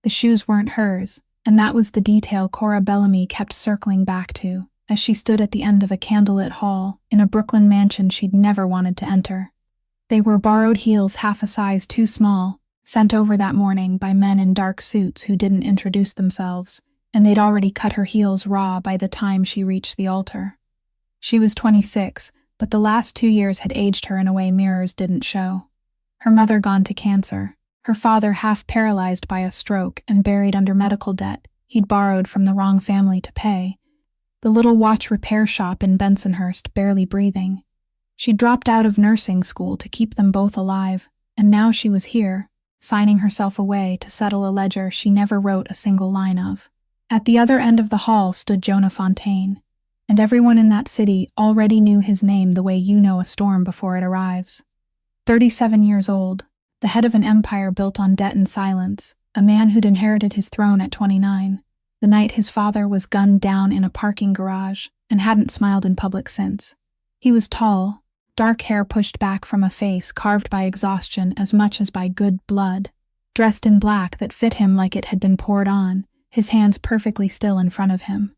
The shoes weren't hers, and that was the detail Cora Bellamy kept circling back to, as she stood at the end of a candlelit hall in a Brooklyn mansion she'd never wanted to enter. They were borrowed heels half a size too small, sent over that morning by men in dark suits who didn't introduce themselves, and they'd already cut her heels raw by the time she reached the altar. She was 26, but the last 2 years had aged her in a way mirrors didn't show. Her mother gone to cancer, her father half paralyzed by a stroke and buried under medical debt he'd borrowed from the wrong family to pay, the little watch repair shop in Bensonhurst barely breathing. She dropped out of nursing school to keep them both alive, and now she was here, signing herself away to settle a ledger she never wrote a single line of. At the other end of the hall stood Jonah Fontaine, and everyone in that city already knew his name the way you know a storm before it arrives. 37 years old, the head of an empire built on debt and silence, a man who'd inherited his throne at 29, the night his father was gunned down in a parking garage, and hadn't smiled in public since. He was tall, dark hair pushed back from a face carved by exhaustion as much as by good blood, dressed in black that fit him like it had been poured on, his hands perfectly still in front of him.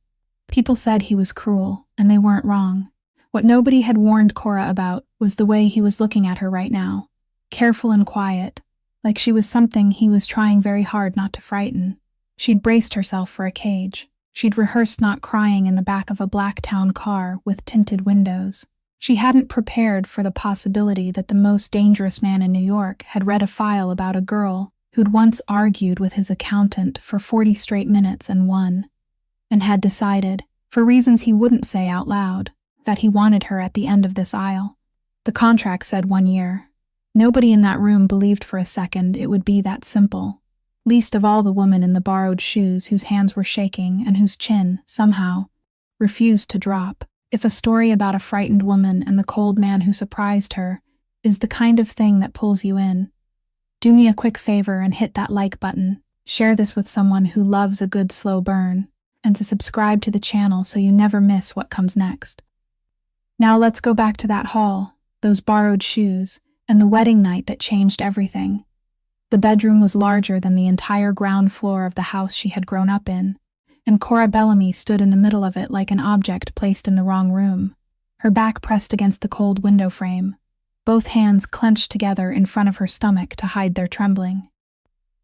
People said he was cruel, and they weren't wrong. What nobody had warned Cora about was the way he was looking at her right now, careful and quiet, like she was something he was trying very hard not to frighten. She'd braced herself for a cage. She'd rehearsed not crying in the back of a black town car with tinted windows. She hadn't prepared for the possibility that the most dangerous man in New York had read a file about a girl who'd once argued with his accountant for 40 straight minutes and won, and had decided, for reasons he wouldn't say out loud, that he wanted her at the end of this aisle. The contract said 1 year. Nobody in that room believed for a second it would be that simple, least of all the woman in the borrowed shoes whose hands were shaking and whose chin, somehow, refused to drop. If a story about a frightened woman and the cold man who surprised her is the kind of thing that pulls you in, do me a quick favor and hit that like button, share this with someone who loves a good slow burn, and to subscribe to the channel so you never miss what comes next. Now let's go back to that hall, those borrowed shoes, and the wedding night that changed everything. The bedroom was larger than the entire ground floor of the house she had grown up in, and Cora Bellamy stood in the middle of it like an object placed in the wrong room, her back pressed against the cold window frame, both hands clenched together in front of her stomach to hide their trembling.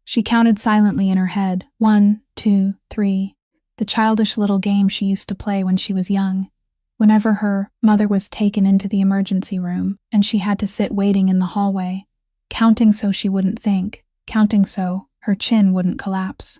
She counted silently in her head, 1, 2, 3, the childish little game she used to play when she was young, whenever her mother was taken into the emergency room and she had to sit waiting in the hallway, counting so she wouldn't think, counting so her chin wouldn't collapse.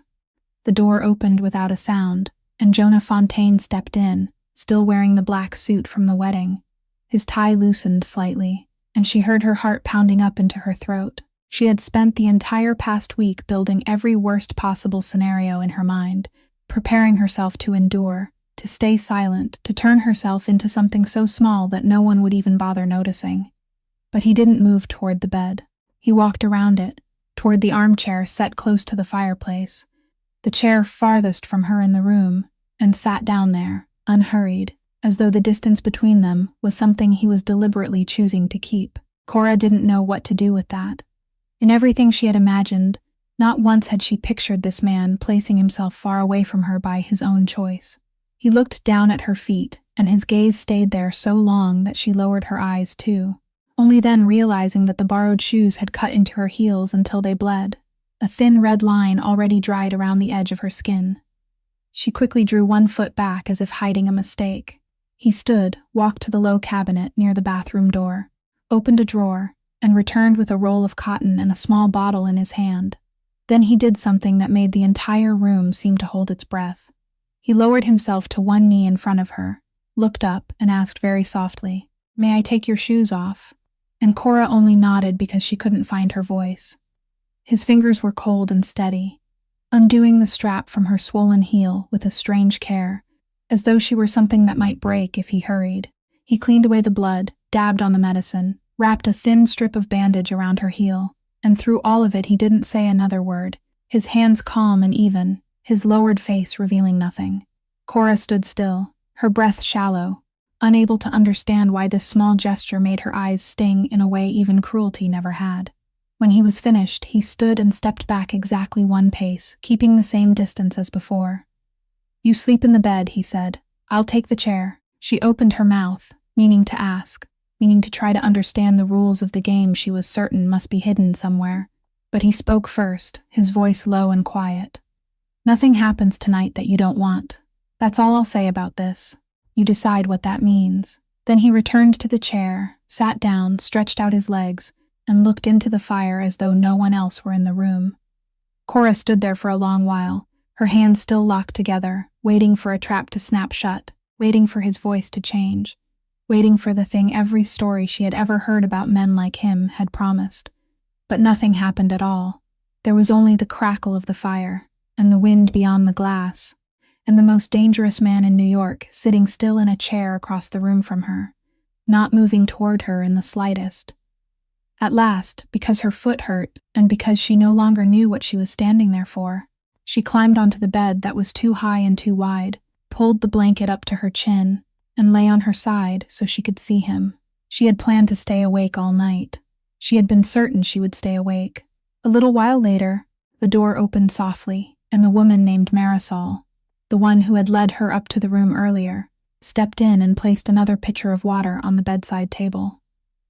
The door opened without a sound, and Jonah Fontaine stepped in, still wearing the black suit from the wedding. His tie loosened slightly, and she heard her heart pounding up into her throat. She had spent the entire past week building every worst possible scenario in her mind, preparing herself to endure, to stay silent, to turn herself into something so small that no one would even bother noticing. But he didn't move toward the bed. He walked around it, toward the armchair set close to the fireplace, the chair farthest from her in the room, and sat down there, unhurried, as though the distance between them was something he was deliberately choosing to keep. Cora didn't know what to do with that. In everything she had imagined, not once had she pictured this man placing himself far away from her by his own choice. He looked down at her feet, and his gaze stayed there so long that she lowered her eyes too, only then realizing that the borrowed shoes had cut into her heels until they bled, a thin red line already dried around the edge of her skin. She quickly drew one foot back as if hiding a mistake. He stood, walked to the low cabinet near the bathroom door, opened a drawer, and returned with a roll of cotton and a small bottle in his hand. Then he did something that made the entire room seem to hold its breath. He lowered himself to one knee in front of her, looked up, and asked very softly, "May I take your shoes off?" And Cora only nodded because she couldn't find her voice. His fingers were cold and steady, undoing the strap from her swollen heel with a strange care, as though she were something that might break if he hurried. He cleaned away the blood, dabbed on the medicine, wrapped a thin strip of bandage around her heel, and through all of it he didn't say another word, his hands calm and even, his lowered face revealing nothing. Cora stood still, her breath shallow, unable to understand why this small gesture made her eyes sting in a way even cruelty never had. When he was finished, he stood and stepped back exactly 1 pace, keeping the same distance as before. "You sleep in the bed," he said. "I'll take the chair." She opened her mouth, meaning to ask, meaning to try to understand the rules of the game she was certain must be hidden somewhere. But he spoke first, his voice low and quiet. "Nothing happens tonight that you don't want. That's all I'll say about this. You decide what that means." Then he returned to the chair, sat down, stretched out his legs, and looked into the fire as though no one else were in the room. Cora stood there for a long while, her hands still locked together, waiting for a trap to snap shut, waiting for his voice to change, waiting for the thing every story she had ever heard about men like him had promised. But nothing happened at all. There was only the crackle of the fire, and the wind beyond the glass, and the most dangerous man in New York sitting still in a chair across the room from her, not moving toward her in the slightest. At last, because her foot hurt, and because she no longer knew what she was standing there for, she climbed onto the bed that was too high and too wide, pulled the blanket up to her chin, and lay on her side so she could see him. She had planned to stay awake all night. She had been certain she would stay awake. A little while later, the door opened softly, and the woman named Marisol, the one who had led her up to the room earlier, stepped in and placed another pitcher of water on the bedside table.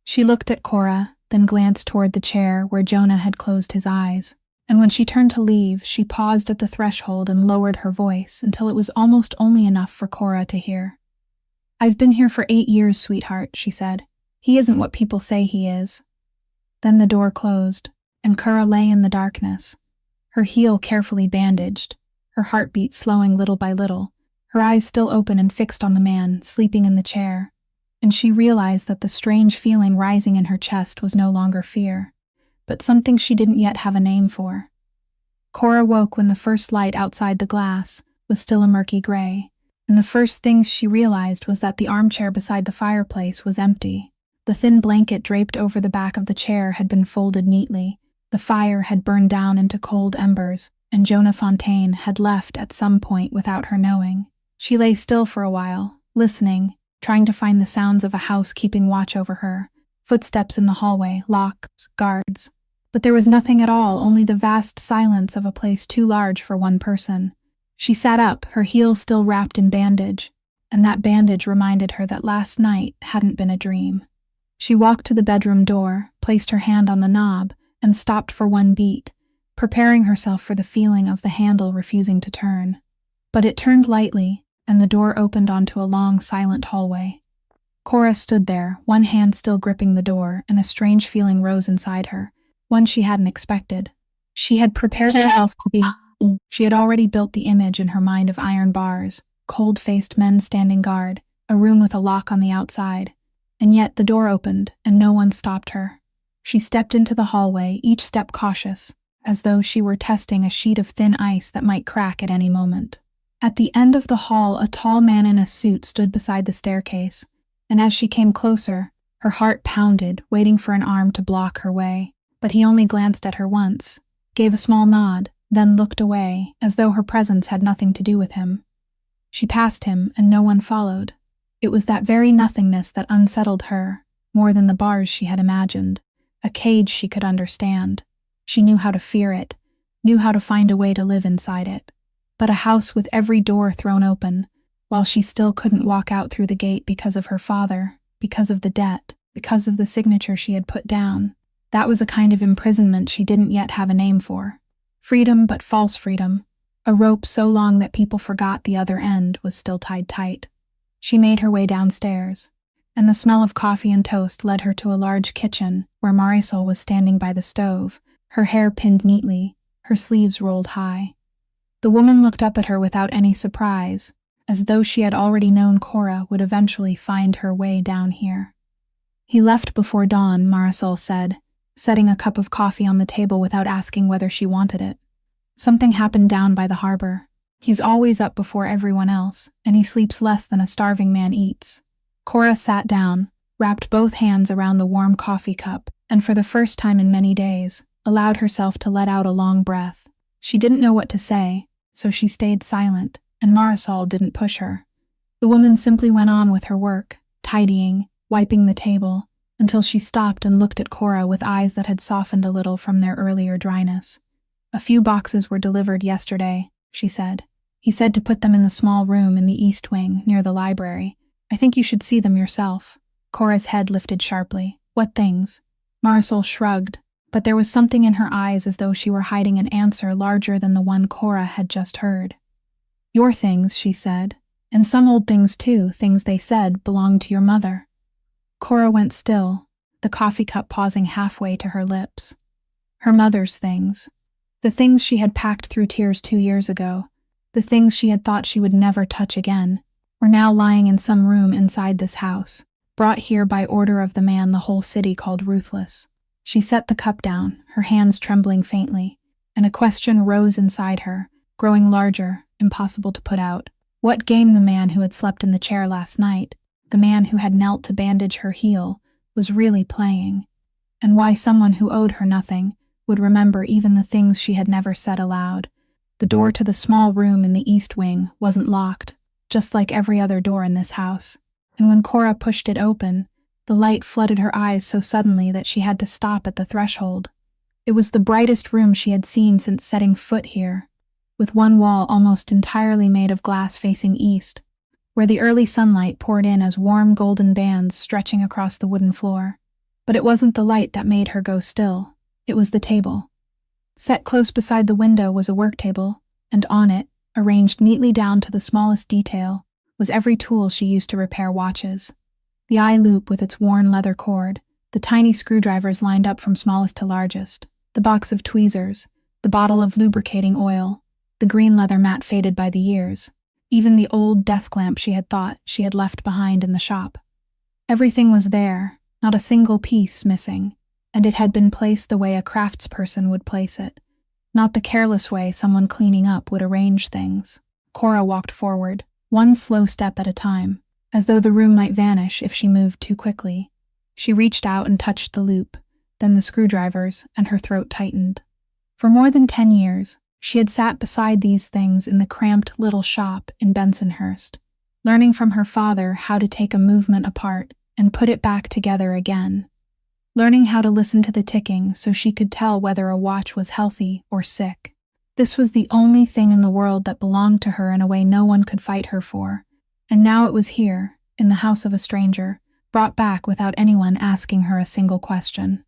She looked at Cora, then glanced toward the chair where Jonah had closed his eyes, and when she turned to leave, she paused at the threshold and lowered her voice until it was almost only enough for Cora to hear. "I've been here for 8 years, sweetheart," she said. "He isn't what people say he is." Then the door closed, and Cora lay in the darkness, her heel carefully bandaged, her heartbeat slowing little by little, her eyes still open and fixed on the man sleeping in the chair, and she realized that the strange feeling rising in her chest was no longer fear, but something she didn't yet have a name for. Cora woke when the first light outside the glass was still a murky gray, and the first thing she realized was that the armchair beside the fireplace was empty. The thin blanket draped over the back of the chair had been folded neatly, the fire had burned down into cold embers, and Jonah Fontaine had left at some point without her knowing. She lay still for a while, listening, trying to find the sounds of a house keeping watch over her, footsteps in the hallway, locks, guards. But there was nothing at all, only the vast silence of a place too large for one person. She sat up, her heel still wrapped in bandage, and that bandage reminded her that last night hadn't been a dream. She walked to the bedroom door, placed her hand on the knob, and stopped for 1 beat, preparing herself for the feeling of the handle refusing to turn. But it turned lightly, and the door opened onto a long, silent hallway. Cora stood there, one hand still gripping the door, and a strange feeling rose inside her, one she hadn't expected. She had prepared herself to be. She had already built the image in her mind of iron bars, cold-faced men standing guard, a room with a lock on the outside. And yet the door opened, and no one stopped her. She stepped into the hallway, each step cautious, as though she were testing a sheet of thin ice that might crack at any moment. At the end of the hall, a tall man in a suit stood beside the staircase, and as she came closer, her heart pounded, waiting for an arm to block her way. But he only glanced at her once, gave a small nod, then looked away, as though her presence had nothing to do with him. She passed him, and no one followed. It was that very nothingness that unsettled her, more than the bars she had imagined, a cage she could understand. She knew how to fear it, knew how to find a way to live inside it. But a house with every door thrown open, while she still couldn't walk out through the gate because of her father, because of the debt, because of the signature she had put down. That was a kind of imprisonment she didn't yet have a name for. Freedom, but false freedom. A rope so long that people forgot the other end was still tied tight. She made her way downstairs, and the smell of coffee and toast led her to a large kitchen where Marisol was standing by the stove, her hair pinned neatly, her sleeves rolled high. The woman looked up at her without any surprise, as though she had already known Cora would eventually find her way down here. "He left before dawn," Marisol said, setting a cup of coffee on the table without asking whether she wanted it. "Something happened down by the harbor. He's always up before everyone else, and he sleeps less than a starving man eats." Cora sat down, wrapped both hands around the warm coffee cup, and for the first time in many days, allowed herself to let out a long breath. She didn't know what to say, so she stayed silent, and Marisol didn't push her. The woman simply went on with her work, tidying, wiping the table, until she stopped and looked at Cora with eyes that had softened a little from their earlier dryness. "A few boxes were delivered yesterday," she said. "He said to put them in the small room in the east wing, near the library. I think you should see them yourself." Cora's head lifted sharply. "What things?" Marisol shrugged, but there was something in her eyes as though she were hiding an answer larger than the one Cora had just heard. "Your things," she said. "And some old things too, things they said belonged to your mother." Cora went still, the coffee cup pausing halfway to her lips. Her mother's things. The things she had packed through tears 2 years ago, the things she had thought she would never touch again, were now lying in some room inside this house, brought here by order of the man the whole city called ruthless. She set the cup down, her hands trembling faintly, and a question rose inside her, growing larger, impossible to put out. What game the man who had slept in the chair last night, the man who had knelt to bandage her heel, was really playing, and why someone who owed her nothing would remember even the things she had never said aloud. The door to the small room in the east wing wasn't locked, just like every other door in this house, and when Cora pushed it open, the light flooded her eyes so suddenly that she had to stop at the threshold. It was the brightest room she had seen since setting foot here, with one wall almost entirely made of glass facing east, where the early sunlight poured in as warm golden bands stretching across the wooden floor. But it wasn't the light that made her go still. It was the table. Set close beside the window was a work table, and on it, arranged neatly down to the smallest detail, was every tool she used to repair watches. The eye loop with its worn leather cord, the tiny screwdrivers lined up from smallest to largest, the box of tweezers, the bottle of lubricating oil, the green leather mat faded by the years, even the old desk lamp she had thought she had left behind in the shop. Everything was there, not a single piece missing, and it had been placed the way a craftsperson would place it, not the careless way someone cleaning up would arrange things. Cora walked forward, one slow step at a time, as though the room might vanish if she moved too quickly. She reached out and touched the loop, then the screwdrivers, and her throat tightened. For more than 10 years, she had sat beside these things in the cramped little shop in Bensonhurst, learning from her father how to take a movement apart and put it back together again, learning how to listen to the ticking so she could tell whether a watch was healthy or sick. This was the only thing in the world that belonged to her in a way no one could fight her for, and now it was here, in the house of a stranger, brought back without anyone asking her a single question.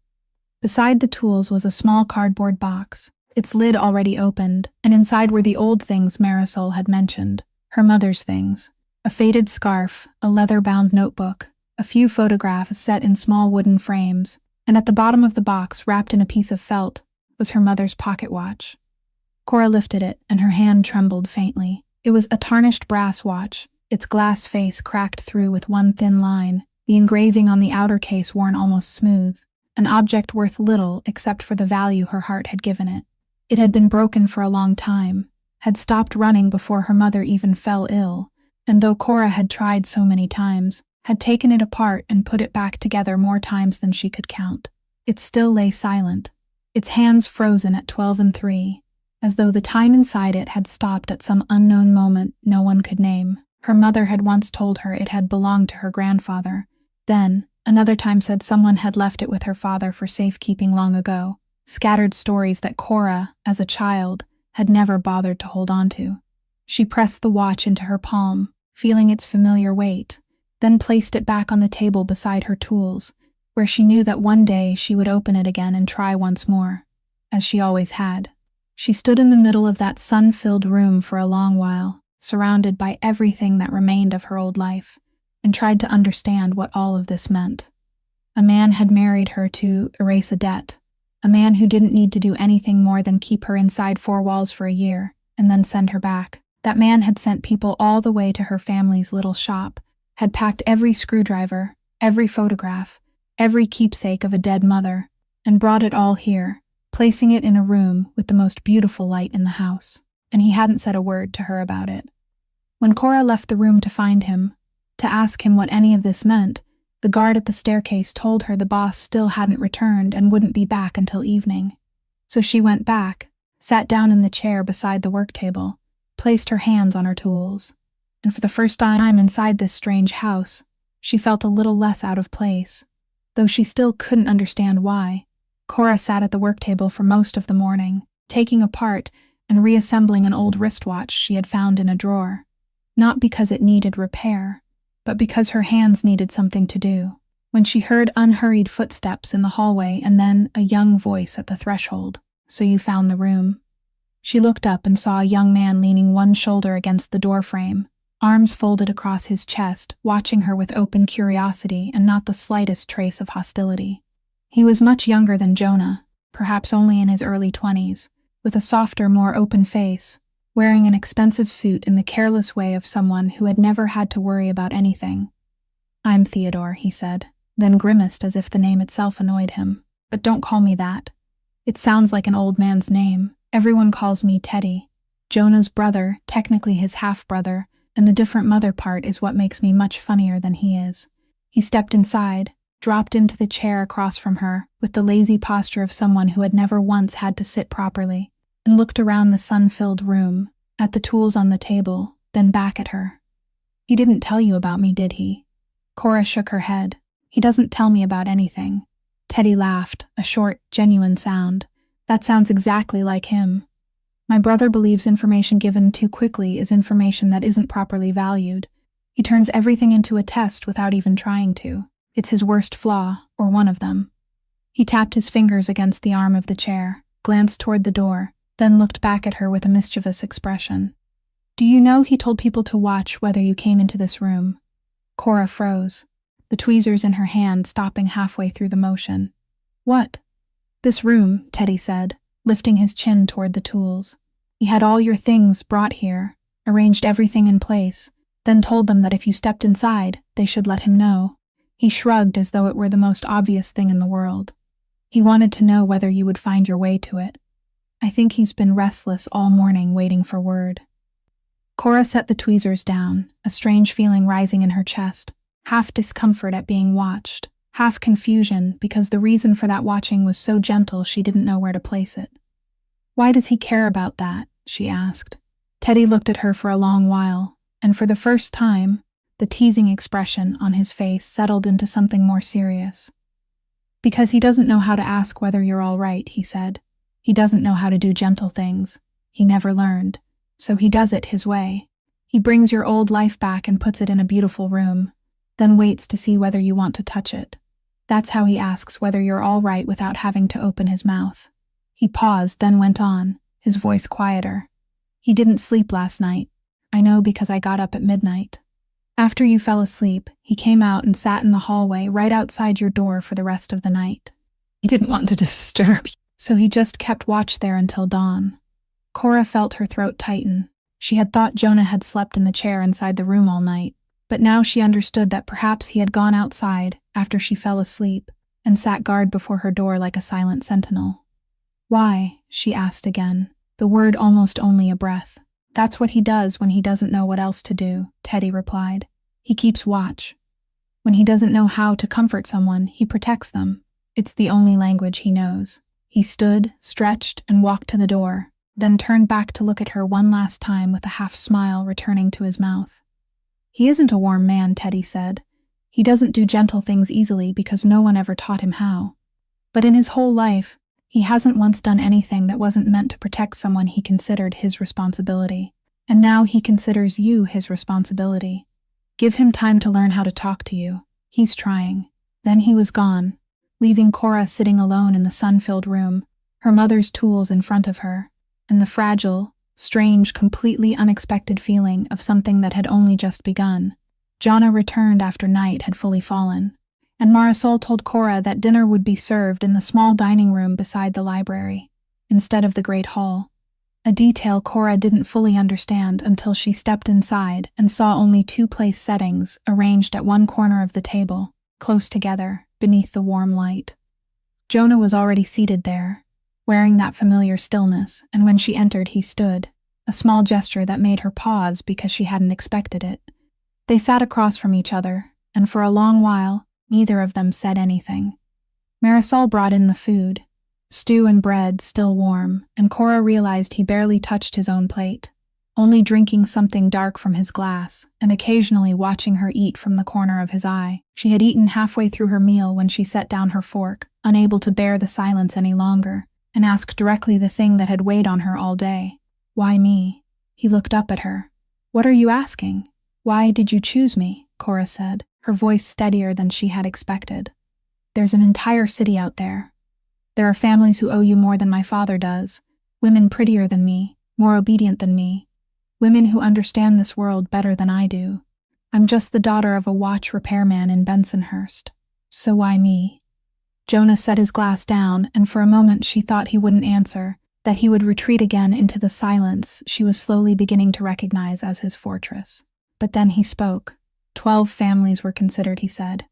Beside the tools was a small cardboard box, its lid already opened, and inside were the old things Marisol had mentioned, her mother's things: a faded scarf, a leather-bound notebook, a few photographs set in small wooden frames, and at the bottom of the box, wrapped in a piece of felt, was her mother's pocket watch. Cora lifted it, and her hand trembled faintly. It was a tarnished brass watch, its glass face cracked through with one thin line, the engraving on the outer case worn almost smooth, an object worth little except for the value her heart had given it. It had been broken for a long time, had stopped running before her mother even fell ill, and though Cora had tried so many times, had taken it apart and put it back together more times than she could count, it still lay silent, its hands frozen at 12 and 3, as though the time inside it had stopped at some unknown moment no one could name. Her mother had once told her it had belonged to her grandfather. Then, another time said someone had left it with her father for safekeeping long ago. Scattered stories that Cora, as a child, had never bothered to hold on to. She pressed the watch into her palm, feeling its familiar weight, then placed it back on the table beside her tools, where she knew that one day she would open it again and try once more, as she always had. She stood in the middle of that sun-filled room for a long while, surrounded by everything that remained of her old life, and tried to understand what all of this meant. A man had married her to erase a debt, a man who didn't need to do anything more than keep her inside 4 walls for a year, and then send her back. That man had sent people all the way to her family's little shop, had packed every screwdriver, every photograph, every keepsake of a dead mother, and brought it all here, placing it in a room with the most beautiful light in the house, and he hadn't said a word to her about it. When Cora left the room to find him, to ask him what any of this meant, the guard at the staircase told her the boss still hadn't returned and wouldn't be back until evening. So she went back, sat down in the chair beside the work table, placed her hands on her tools, and for the first time inside this strange house, she felt a little less out of place. though she still couldn't understand why. Cora sat at the work table for most of the morning, taking apart and reassembling an old wristwatch she had found in a drawer. Not because it needed repair, but because her hands needed something to do. When she heard unhurried footsteps in the hallway and then a young voice at the threshold, "So you found the room?" She looked up and saw a young man leaning one shoulder against the doorframe, arms folded across his chest, watching her with open curiosity and not the slightest trace of hostility. He was much younger than Jonah, perhaps only in his early 20s, with a softer, more open face, wearing an expensive suit in the careless way of someone who had never had to worry about anything. "I'm Theodore," he said, then grimaced as if the name itself annoyed him. "But don't call me that. It sounds like an old man's name. Everyone calls me Teddy. Jonah's brother, technically his half-brother, and the different mother part is what makes me much funnier than he is." He stepped inside, dropped into the chair across from her, with the lazy posture of someone who had never once had to sit properly, and looked around the sun-filled room, at the tools on the table, then back at her. "He didn't tell you about me, did he?" Cora shook her head. "He doesn't tell me about anything." Teddy laughed, a short, genuine sound. "That sounds exactly like him. My brother believes information given too quickly is information that isn't properly valued. He turns everything into a test without even trying to. It's his worst flaw, or one of them." He tapped his fingers against the arm of the chair, glanced toward the door, then looked back at her with a mischievous expression. "Do you know he told people to watch whether you came into this room?" Cora froze, the tweezers in her hand stopping halfway through the motion. "What?" "This room," Teddy said, lifting his chin toward the tools. "He had all your things brought here, arranged everything in place, then told them that if you stepped inside, they should let him know." He shrugged as though it were the most obvious thing in the world. "He wanted to know whether you would find your way to it. I think he's been restless all morning waiting for word." Cora set the tweezers down, a strange feeling rising in her chest, half discomfort at being watched, half confusion because the reason for that watching was so gentle she didn't know where to place it. "Why does he care about that?" she asked. Teddy looked at her for a long while, and for the first time, the teasing expression on his face settled into something more serious. "Because he doesn't know how to ask whether you're all right," he said. "He doesn't know how to do gentle things. He never learned. So he does it his way. He brings your old life back and puts it in a beautiful room, then waits to see whether you want to touch it. That's how he asks whether you're all right without having to open his mouth." He paused, then went on, his voice quieter. "He didn't sleep last night. I know because I got up at midnight. After you fell asleep, he came out and sat in the hallway right outside your door for the rest of the night. He didn't want to disturb you, so he just kept watch there until dawn." Cora felt her throat tighten. She had thought Jonah had slept in the chair inside the room all night, but now she understood that perhaps he had gone outside after she fell asleep and sat guard before her door like a silent sentinel. "Why?" she asked again, the word almost only a breath. "That's what he does when he doesn't know what else to do," Teddy replied. "He keeps watch. When he doesn't know how to comfort someone, he protects them. It's the only language he knows." He stood, stretched, and walked to the door, then turned back to look at her one last time with a half-smile returning to his mouth. "He isn't a warm man," Teddy said. "He doesn't do gentle things easily because no one ever taught him how. But in his whole life, he hasn't once done anything that wasn't meant to protect someone he considered his responsibility. And now he considers you his responsibility. Give him time to learn how to talk to you. He's trying." Then he was gone, leaving Cora sitting alone in the sun-filled room, her mother's tools in front of her, and the fragile, strange, completely unexpected feeling of something that had only just begun. Jonah returned after night had fully fallen, and Marisol told Cora that dinner would be served in the small dining room beside the library, instead of the great hall. A detail Cora didn't fully understand until she stepped inside and saw only two place settings arranged at one corner of the table, close together, beneath the warm light. Jonah was already seated there, wearing that familiar stillness, and when she entered he stood, a small gesture that made her pause because she hadn't expected it. They sat across from each other, and for a long while, neither of them said anything. Marisol brought in the food, stew and bread still warm, and Cora realized he barely touched his own plate. only drinking something dark from his glass, and occasionally watching her eat from the corner of his eye. She had eaten halfway through her meal when she set down her fork, unable to bear the silence any longer, and asked directly the thing that had weighed on her all day. "Why me?" He looked up at her. "What are you asking?" "Why did you choose me?" Cora said, her voice steadier than she had expected. "There's an entire city out there. There are families who owe you more than my father does, women prettier than me, more obedient than me, women who understand this world better than I do. I'm just the daughter of a watch repairman in Bensonhurst. So why me?" Jonah set his glass down, and for a moment she thought he wouldn't answer, that he would retreat again into the silence she was slowly beginning to recognize as his fortress. But then he spoke. 12 families were considered, he said.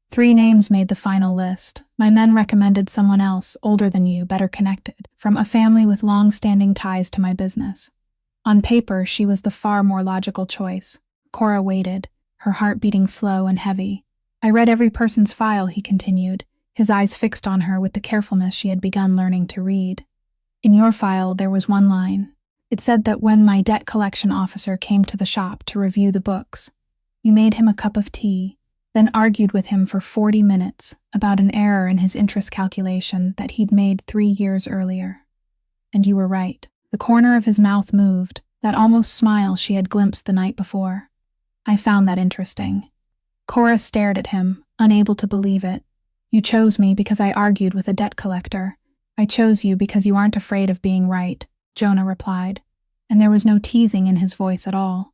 3 names made the final list. My men recommended someone else, older than you, better connected, from a family with long-standing ties to my business. On paper, she was the far more logical choice. Cora waited, her heart beating slow and heavy. "I read every person's file," he continued, his eyes fixed on her with the carefulness she had begun learning to read. "In your file, there was one line. It said that when my debt collection officer came to the shop to review the books, you made him a cup of tea, then argued with him for 40 minutes about an error in his interest calculation that he'd made 3 years earlier. And you were right." The corner of his mouth moved, that almost smile she had glimpsed the night before. "I found that interesting." Cora stared at him, unable to believe it. "You chose me because I argued with a debt collector. I chose you because you aren't afraid of being right," Jonah replied, and there was no teasing in his voice at all.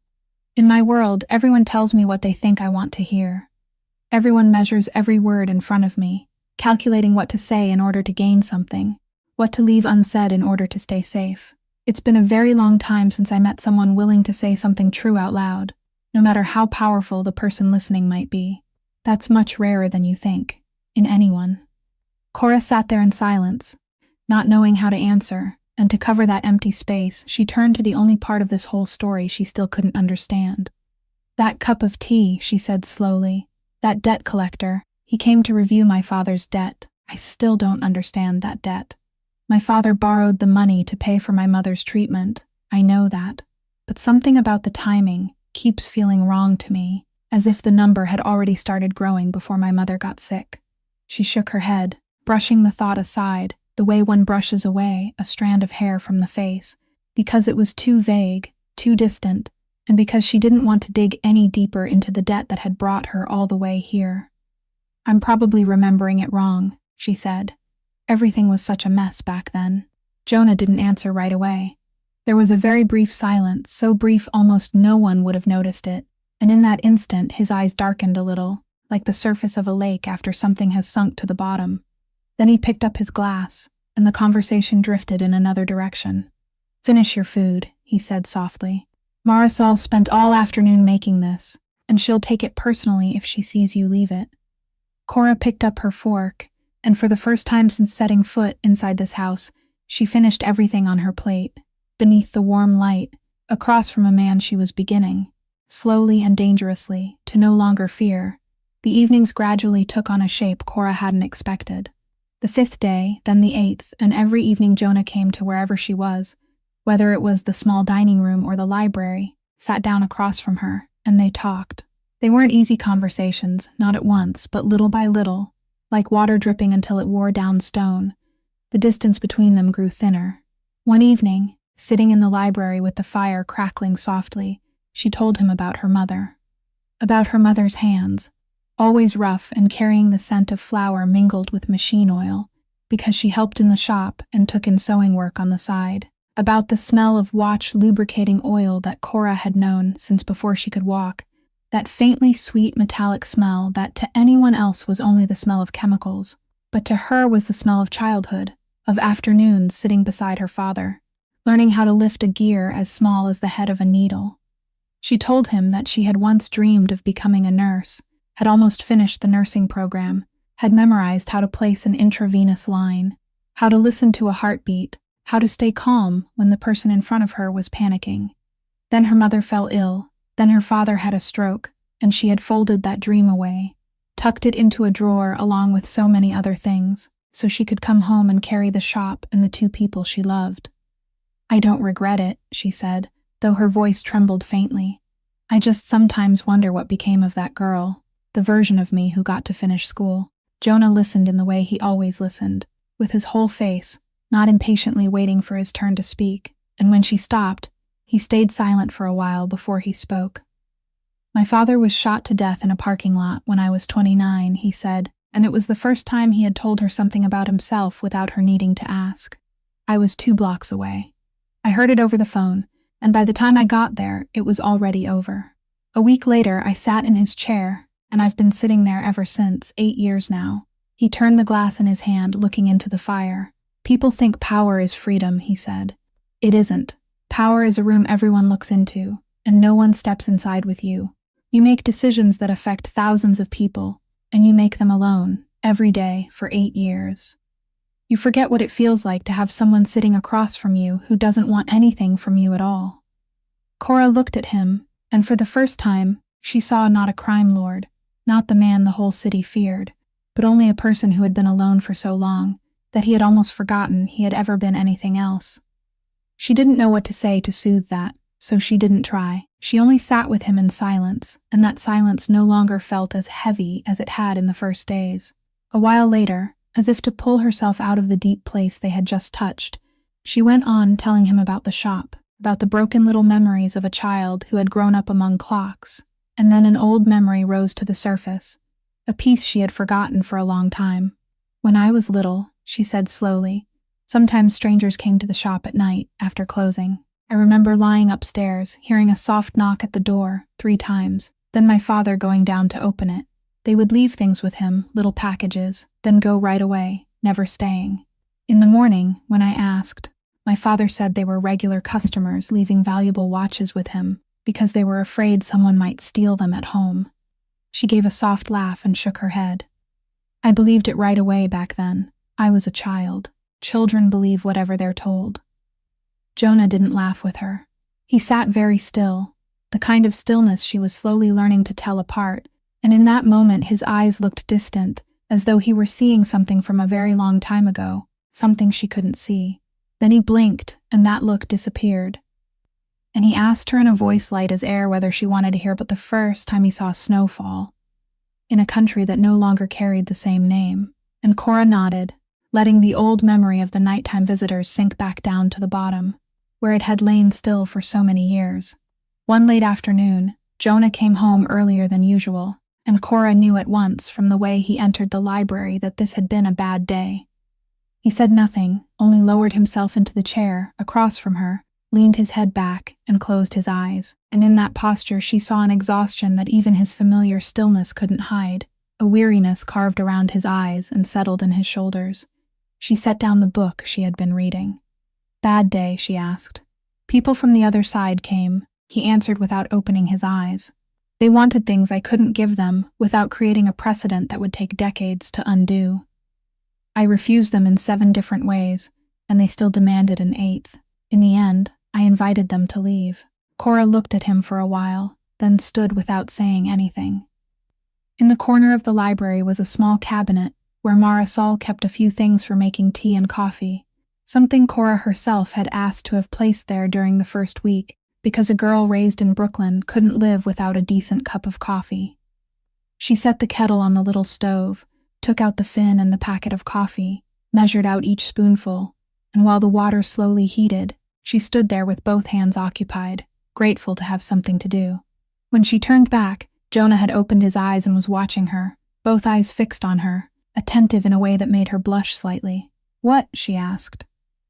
"In my world, everyone tells me what they think I want to hear. Everyone measures every word in front of me, calculating what to say in order to gain something, what to leave unsaid in order to stay safe. It's been a very long time since I met someone willing to say something true out loud, no matter how powerful the person listening might be. That's much rarer than you think, in anyone." Cora sat there in silence, not knowing how to answer, and to cover that empty space, she turned to the only part of this whole story she still couldn't understand. "That cup of tea," she said slowly. "That debt collector, he came to review my father's debt. I still don't understand that debt. My father borrowed the money to pay for my mother's treatment. I know that. But something about the timing keeps feeling wrong to me, as if the number had already started growing before my mother got sick." She shook her head, brushing the thought aside, the way one brushes away a strand of hair from the face, because it was too vague, too distant, and because she didn't want to dig any deeper into the debt that had brought her all the way here. "I'm probably remembering it wrong," she said. "Everything was such a mess back then." Jonah didn't answer right away. There was a very brief silence, so brief almost no one would have noticed it, and in that instant his eyes darkened a little, like the surface of a lake after something has sunk to the bottom. Then he picked up his glass, and the conversation drifted in another direction. "Finish your food," he said softly. "Marisol spent all afternoon making this, and she'll take it personally if she sees you leave it." Cora picked up her fork, and for the first time since setting foot inside this house, she finished everything on her plate, beneath the warm light, across from a man she was beginning, slowly and dangerously, to no longer fear. The evenings gradually took on a shape Cora hadn't expected. The 5th day, then the 8th, and every evening Jonah came to wherever she was, whether it was the small dining room or the library, sat down across from her, and they talked. They weren't easy conversations, not at once, but little by little, like water dripping until it wore down stone. The distance between them grew thinner. One evening, sitting in the library with the fire crackling softly, she told him about her mother. About her mother's hands, always rough and carrying the scent of flour mingled with machine oil, because she helped in the shop and took in sewing work on the side. About the smell of watch lubricating oil that Cora had known since before she could walk, that faintly sweet metallic smell that to anyone else was only the smell of chemicals, but to her was the smell of childhood, of afternoons sitting beside her father, learning how to lift a gear as small as the head of a needle. She told him that she had once dreamed of becoming a nurse, had almost finished the nursing program, had memorized how to place an intravenous line, how to listen to a heartbeat, how to stay calm when the person in front of her was panicking. Then her mother fell ill. Then her father had a stroke, and she had folded that dream away, tucked it into a drawer along with so many other things, so she could come home and carry the shop and the 2 people she loved. "I don't regret it," she said, though her voice trembled faintly. "I just sometimes wonder what became of that girl, the version of me who got to finish school." Jonah listened in the way he always listened, with his whole face, not impatiently waiting for his turn to speak, and when she stopped, he stayed silent for a while before he spoke. "My father was shot to death in a parking lot when I was 29, he said, and it was the first time he had told her something about himself without her needing to ask. I was 2 blocks away. I heard it over the phone, and by the time I got there, it was already over. A week later, I sat in his chair, and I've been sitting there ever since, 8 years now." He turned the glass in his hand, looking into the fire. "People think power is freedom," he said. "It isn't. Power is a room everyone looks into, and no one steps inside with you. You make decisions that affect thousands of people, and you make them alone, every day, for 8 years. You forget what it feels like to have someone sitting across from you who doesn't want anything from you at all." Cora looked at him, and for the first time, she saw not a crime lord, not the man the whole city feared, but only a person who had been alone for so long that he had almost forgotten he had ever been anything else. She didn't know what to say to soothe that, so she didn't try. She only sat with him in silence, and that silence no longer felt as heavy as it had in the first days. A while later, as if to pull herself out of the deep place they had just touched, she went on telling him about the shop, about the broken little memories of a child who had grown up among clocks, and then an old memory rose to the surface, a piece she had forgotten for a long time. "When I was little," she said slowly, "sometimes strangers came to the shop at night, after closing. I remember lying upstairs, hearing a soft knock at the door 3 times, then my father going down to open it. They would leave things with him, little packages, then go right away, never staying. In the morning, when I asked, my father said they were regular customers leaving valuable watches with him because they were afraid someone might steal them at home." She gave a soft laugh and shook her head. "I believed it right away back then. I was a child. Children believe whatever they're told." Jonah didn't laugh with her. He sat very still, the kind of stillness she was slowly learning to tell apart, and in that moment his eyes looked distant, as though he were seeing something from a very long time ago, something she couldn't see. Then he blinked, and that look disappeared. And he asked her in a voice light as air whether she wanted to hear about the first time he saw snowfall, in a country that no longer carried the same name, and Cora nodded, letting the old memory of the nighttime visitors sink back down to the bottom, where it had lain still for so many years. One late afternoon, Jonah came home earlier than usual, and Cora knew at once from the way he entered the library that this had been a bad day. He said nothing, only lowered himself into the chair, across from her, leaned his head back, and closed his eyes, and in that posture she saw an exhaustion that even his familiar stillness couldn't hide. A weariness carved around his eyes and settled in his shoulders. She set down the book she had been reading. "Bad day?" she asked. "People from the other side came," he answered without opening his eyes. "They wanted things I couldn't give them without creating a precedent that would take decades to undo. I refused them in 7 different ways, and they still demanded an 8th. In the end, I invited them to leave." Cora looked at him for a while, then stood without saying anything. In the corner of the library was a small cabinet where Marisol kept a few things for making tea and coffee, something Cora herself had asked to have placed there during the first week, because a girl raised in Brooklyn couldn't live without a decent cup of coffee. She set the kettle on the little stove, took out the fin and the packet of coffee, measured out each spoonful, and while the water slowly heated, she stood there with both hands occupied, grateful to have something to do. When she turned back, Jonah had opened his eyes and was watching her, both eyes fixed on her, attentive in a way that made her blush slightly. "What?" she asked.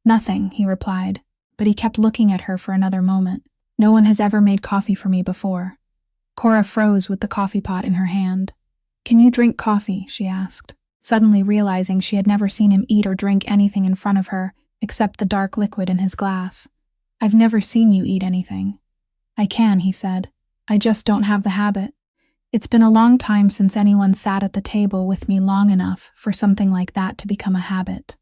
"Nothing," he replied, but he kept looking at her for another moment. "No one has ever made coffee for me before." Cora froze with the coffee pot in her hand. "Can you drink coffee?" she asked, suddenly realizing she had never seen him eat or drink anything in front of her except the dark liquid in his glass. "I've never seen you eat anything." "I can," he said. "I just don't have the habit. It's been a long time since anyone sat at the table with me long enough for something like that to become a habit."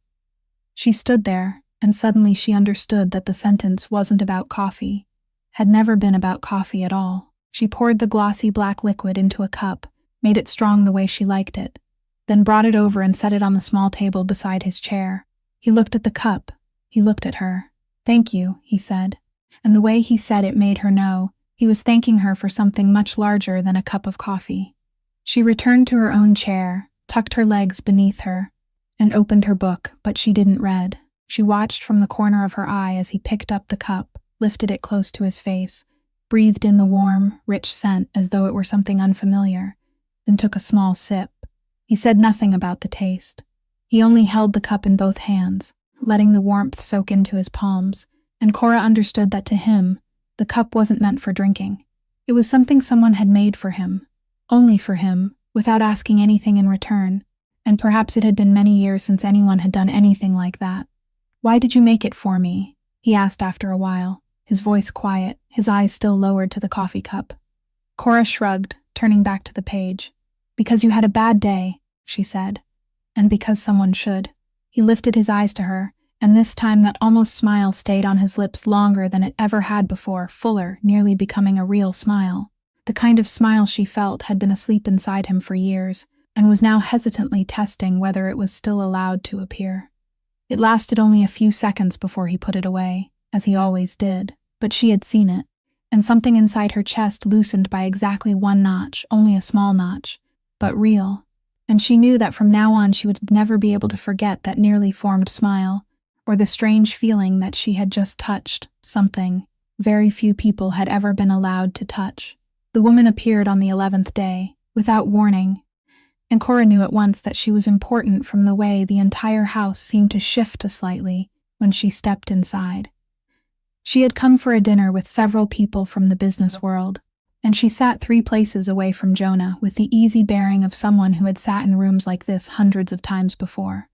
She stood there, and suddenly she understood that the sentence wasn't about coffee, had never been about coffee at all. She poured the glossy black liquid into a cup, made it strong the way she liked it, then brought it over and set it on the small table beside his chair. He looked at the cup. He looked at her. "Thank you," he said. And the way he said it made her know he was thanking her for something much larger than a cup of coffee. She returned to her own chair, tucked her legs beneath her, and opened her book, but she didn't read. She watched from the corner of her eye as he picked up the cup, lifted it close to his face, breathed in the warm, rich scent as though it were something unfamiliar, then took a small sip. He said nothing about the taste. He only held the cup in both hands, letting the warmth soak into his palms, and Cora understood that to him, the cup wasn't meant for drinking. It was something someone had made for him, only for him, without asking anything in return, and perhaps it had been many years since anyone had done anything like that. "Why did you make it for me?" he asked after a while, his voice quiet, his eyes still lowered to the coffee cup. Cora shrugged, turning back to the page. "Because you had a bad day," she said. "And because someone should." He lifted his eyes to her, and this time that almost smile stayed on his lips longer than it ever had before, fuller, nearly becoming a real smile. The kind of smile she felt had been asleep inside him for years, and was now hesitantly testing whether it was still allowed to appear. It lasted only a few seconds before he put it away, as he always did, but she had seen it, and something inside her chest loosened by exactly one notch, only a small notch, but real. And she knew that from now on she would never be able to forget that nearly formed smile, or the strange feeling that she had just touched something very few people had ever been allowed to touch. The woman appeared on the 11th day, without warning, and Cora knew at once that she was important from the way the entire house seemed to shift slightly when she stepped inside. She had come for a dinner with several people from the business world, and she sat 3 places away from Jonah with the easy bearing of someone who had sat in rooms like this hundreds of times before.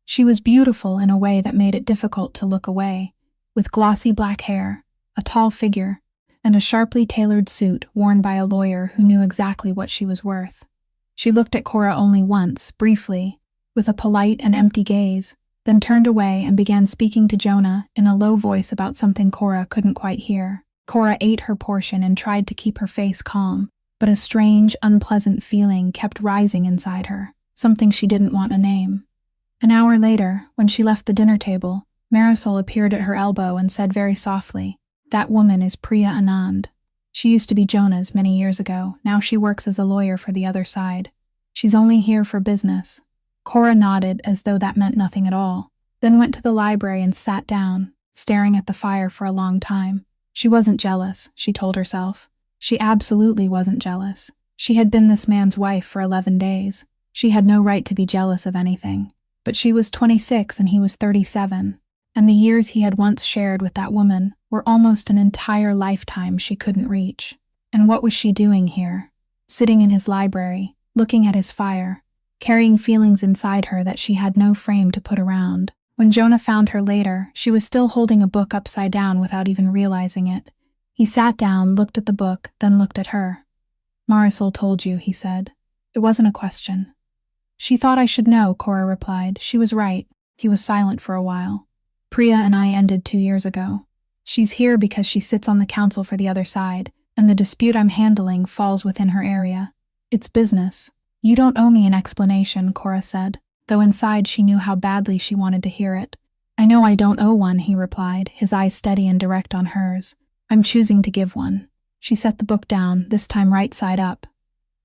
She was beautiful in a way that made it difficult to look away, with glossy black hair, a tall figure, and a sharply tailored suit worn by a lawyer who knew exactly what she was worth. She looked at Cora only once, briefly, with a polite and empty gaze, then turned away and began speaking to Jonah in a low voice about something Cora couldn't quite hear. Cora ate her portion and tried to keep her face calm, but a strange, unpleasant feeling kept rising inside her, something she didn't want to name. An hour later, when she left the dinner table, Marisol appeared at her elbow and said very softly, "That woman is Priya Anand. She used to be Jonah's many years ago. Now she works as a lawyer for the other side. She's only here for business." Cora nodded as though that meant nothing at all, then went to the library and sat down, staring at the fire for a long time. She wasn't jealous, she told herself. She absolutely wasn't jealous. She had been this man's wife for 11 days. She had no right to be jealous of anything. But she was 26 and he was 37, and the years he had once shared with that woman were almost an entire lifetime she couldn't reach. And what was she doing here? Sitting in his library, looking at his fire, carrying feelings inside her that she had no frame to put around. When Jonah found her later, she was still holding a book upside down without even realizing it. He sat down, looked at the book, then looked at her. "Marisol told you," he said. "It wasn't a question." "She thought I should know," Cora replied. "She was right." He was silent for a while. "Priya and I ended 2 years ago. She's here because she sits on the council for the other side, and the dispute I'm handling falls within her area. It's business." "You don't owe me an explanation," Cora said, though inside she knew how badly she wanted to hear it. "I know I don't owe one," he replied, his eyes steady and direct on hers. "I'm choosing to give one." She set the book down, this time right side up.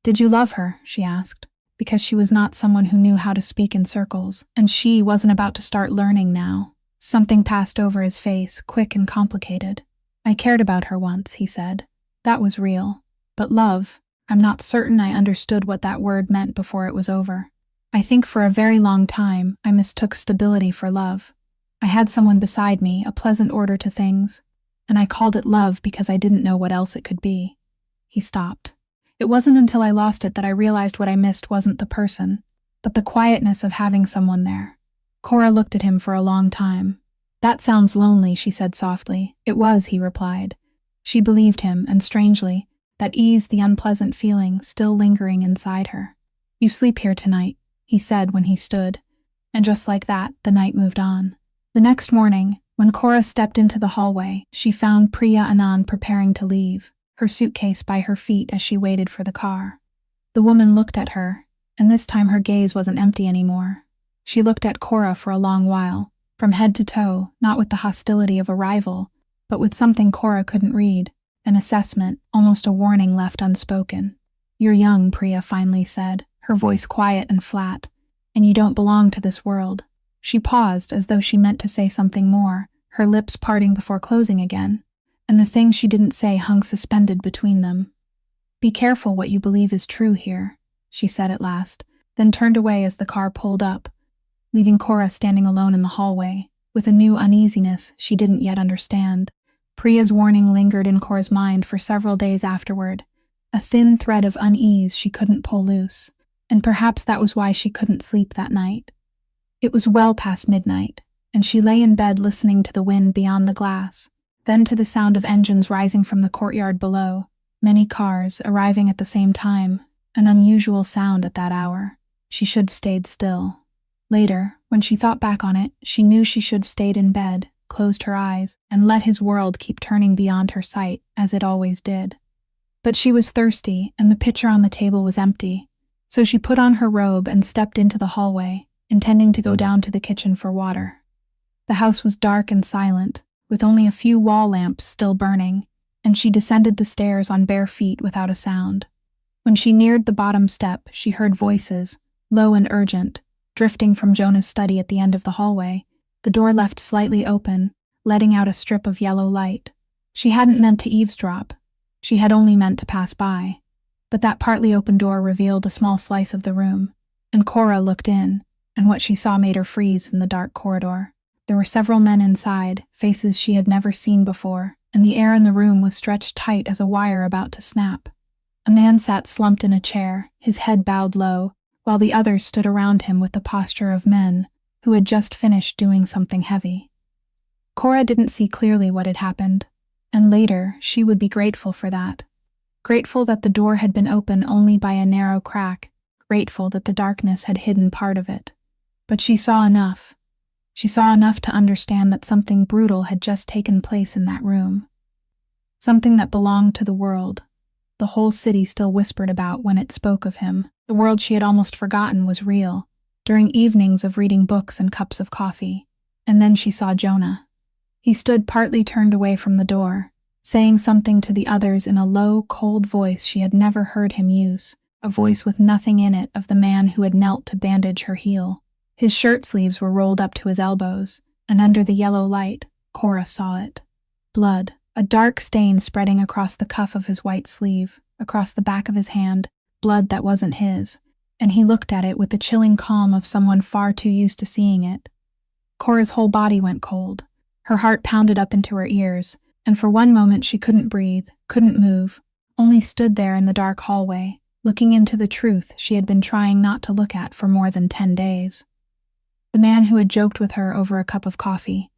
"Did you love her?" she asked, because she was not someone who knew how to speak in circles, and she wasn't about to start learning now. Something passed over his face, quick and complicated. "I cared about her once," he said. "That was real. But love, I'm not certain I understood what that word meant before it was over. I think for a very long time, I mistook stability for love. I had someone beside me, a pleasant order to things, and I called it love because I didn't know what else it could be." He stopped. "It wasn't until I lost it that I realized what I missed wasn't the person, but the quietness of having someone there." Cora looked at him for a long time. "That sounds lonely," she said softly. "It was," he replied. She believed him, and strangely, that eased the unpleasant feeling still lingering inside her. "You sleep here tonight," he said when he stood, and just like that, the night moved on. The next morning, when Cora stepped into the hallway, she found Priya Anand preparing to leave, her suitcase by her feet as she waited for the car. The woman looked at her, and this time her gaze wasn't empty anymore. She looked at Cora for a long while, from head to toe, not with the hostility of a rival, but with something Cora couldn't read, an assessment, almost a warning left unspoken. "You're young," Priya finally said, her voice quiet and flat, "and you don't belong to this world." She paused as though she meant to say something more, her lips parting before closing again, and the thing she didn't say hung suspended between them. "Be careful what you believe is true here," she said at last, then turned away as the car pulled up, leaving Cora standing alone in the hallway, with a new uneasiness she didn't yet understand. Priya's warning lingered in Cora's mind for several days afterward, a thin thread of unease she couldn't pull loose, and perhaps that was why she couldn't sleep that night. It was well past midnight, and she lay in bed listening to the wind beyond the glass, then to the sound of engines rising from the courtyard below, many cars arriving at the same time, an unusual sound at that hour. She should have stayed still. Later, when she thought back on it, she knew she should have stayed in bed, closed her eyes, and let his world keep turning beyond her sight, as it always did. But she was thirsty, and the pitcher on the table was empty, so she put on her robe and stepped into the hallway, intending to go down to the kitchen for water. The house was dark and silent, with only a few wall lamps still burning, and she descended the stairs on bare feet without a sound. When she neared the bottom step, she heard voices, low and urgent, drifting from Jonah's study at the end of the hallway, the door left slightly open, letting out a strip of yellow light. She hadn't meant to eavesdrop. She had only meant to pass by. But that partly open door revealed a small slice of the room, and Cora looked in, and what she saw made her freeze in the dark corridor. There were several men inside, faces she had never seen before, and the air in the room was stretched tight as a wire about to snap. A man sat slumped in a chair, his head bowed low, while the others stood around him with the posture of men who had just finished doing something heavy. Cora didn't see clearly what had happened, and later she would be grateful for that. Grateful that the door had been open only by a narrow crack, grateful that the darkness had hidden part of it. But she saw enough. She saw enough to understand that something brutal had just taken place in that room. Something that belonged to the world. The whole city still whispered about when it spoke of him. The world she had almost forgotten was real, during evenings of reading books and cups of coffee. And then she saw Jonah. He stood partly turned away from the door, saying something to the others in a low, cold voice she had never heard him use, a voice with nothing in it of the man who had knelt to bandage her heel. His shirt sleeves were rolled up to his elbows, and under the yellow light, Cora saw it. Blood, a dark stain spreading across the cuff of his white sleeve, across the back of his hand, blood that wasn't his, and he looked at it with the chilling calm of someone far too used to seeing it. Cora's whole body went cold. Her heart pounded up into her ears, and for one moment she couldn't breathe, couldn't move, only stood there in the dark hallway, looking into the truth she had been trying not to look at for more than 10 days. The man who had joked with her over a cup of coffee,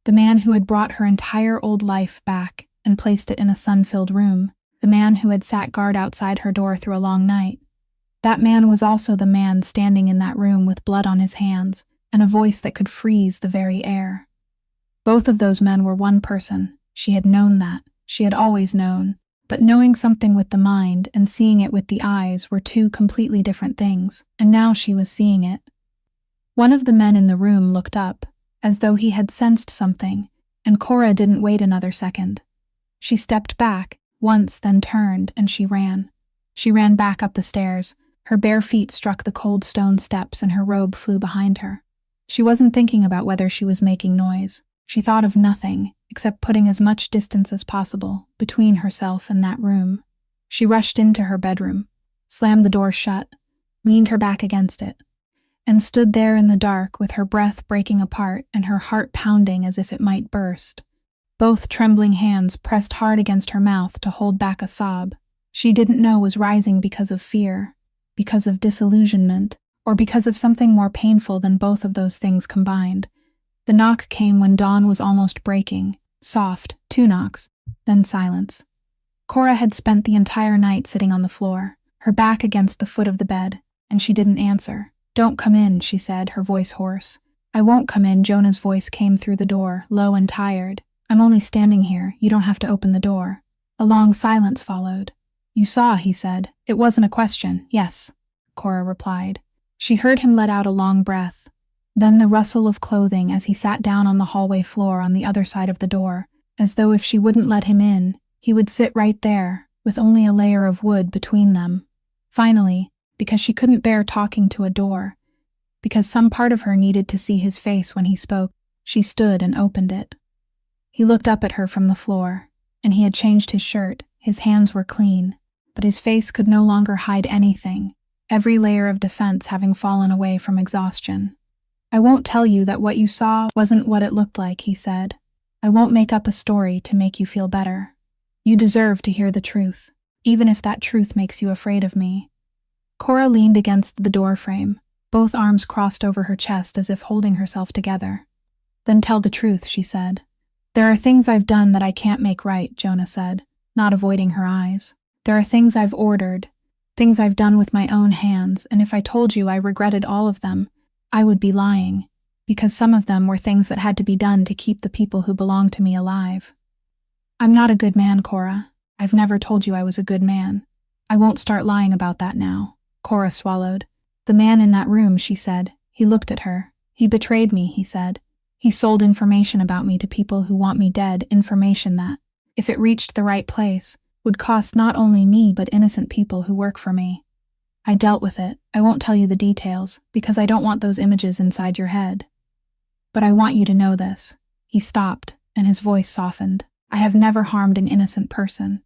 the man who had brought her entire old life back and placed it in a sun-filled room, the man who had sat guard outside her door through a long night. That man was also the man standing in that room with blood on his hands and a voice that could freeze the very air. Both of those men were one person. She had known that. She had always known. But knowing something with the mind and seeing it with the eyes were two completely different things, and now she was seeing it. One of the men in the room looked up, as though he had sensed something, and Cora didn't wait another second. She stepped back, once, then turned, and she ran. She ran back up the stairs. Her bare feet struck the cold stone steps and her robe flew behind her. She wasn't thinking about whether she was making noise. She thought of nothing, except putting as much distance as possible between herself and that room. She rushed into her bedroom, slammed the door shut, leaned her back against it, and stood there in the dark with her breath breaking apart and her heart pounding as if it might burst. Both trembling hands pressed hard against her mouth to hold back a sob she didn't know was rising because of fear, because of disillusionment, or because of something more painful than both of those things combined. The knock came when dawn was almost breaking, soft, 2 knocks, then silence. Cora had spent the entire night sitting on the floor, her back against the foot of the bed, and she didn't answer. "Don't come in," she said, her voice hoarse. "I won't come in," Jonah's voice came through the door, low and tired. "I'm only standing here, you don't have to open the door." A long silence followed. "You saw," he said. "It wasn't a question." "Yes," Cora replied. She heard him let out a long breath, then the rustle of clothing as he sat down on the hallway floor on the other side of the door, as though if she wouldn't let him in, he would sit right there, with only a layer of wood between them. Finally, because she couldn't bear talking to a door, because some part of her needed to see his face when he spoke, she stood and opened it. He looked up at her from the floor, and he had changed his shirt, his hands were clean, but his face could no longer hide anything, every layer of defense having fallen away from exhaustion. "I won't tell you that what you saw wasn't what it looked like," he said. "I won't make up a story to make you feel better. You deserve to hear the truth, even if that truth makes you afraid of me." Cora leaned against the doorframe, both arms crossed over her chest as if holding herself together. "Then tell the truth," she said. "There are things I've done that I can't make right," Jonah said, not avoiding her eyes. "There are things I've ordered, things I've done with my own hands, and if I told you I regretted all of them, I would be lying, because some of them were things that had to be done to keep the people who belong to me alive. I'm not a good man, Cora. I've never told you I was a good man. I won't start lying about that now." Cora swallowed. "The man in that room," she said. He looked at her. "He betrayed me," he said. "He sold information about me to people who want me dead, information that, if it reached the right place, would cost not only me but innocent people who work for me. I dealt with it. I won't tell you the details, because I don't want those images inside your head. But I want you to know this." He stopped, and his voice softened. "I have never harmed an innocent person.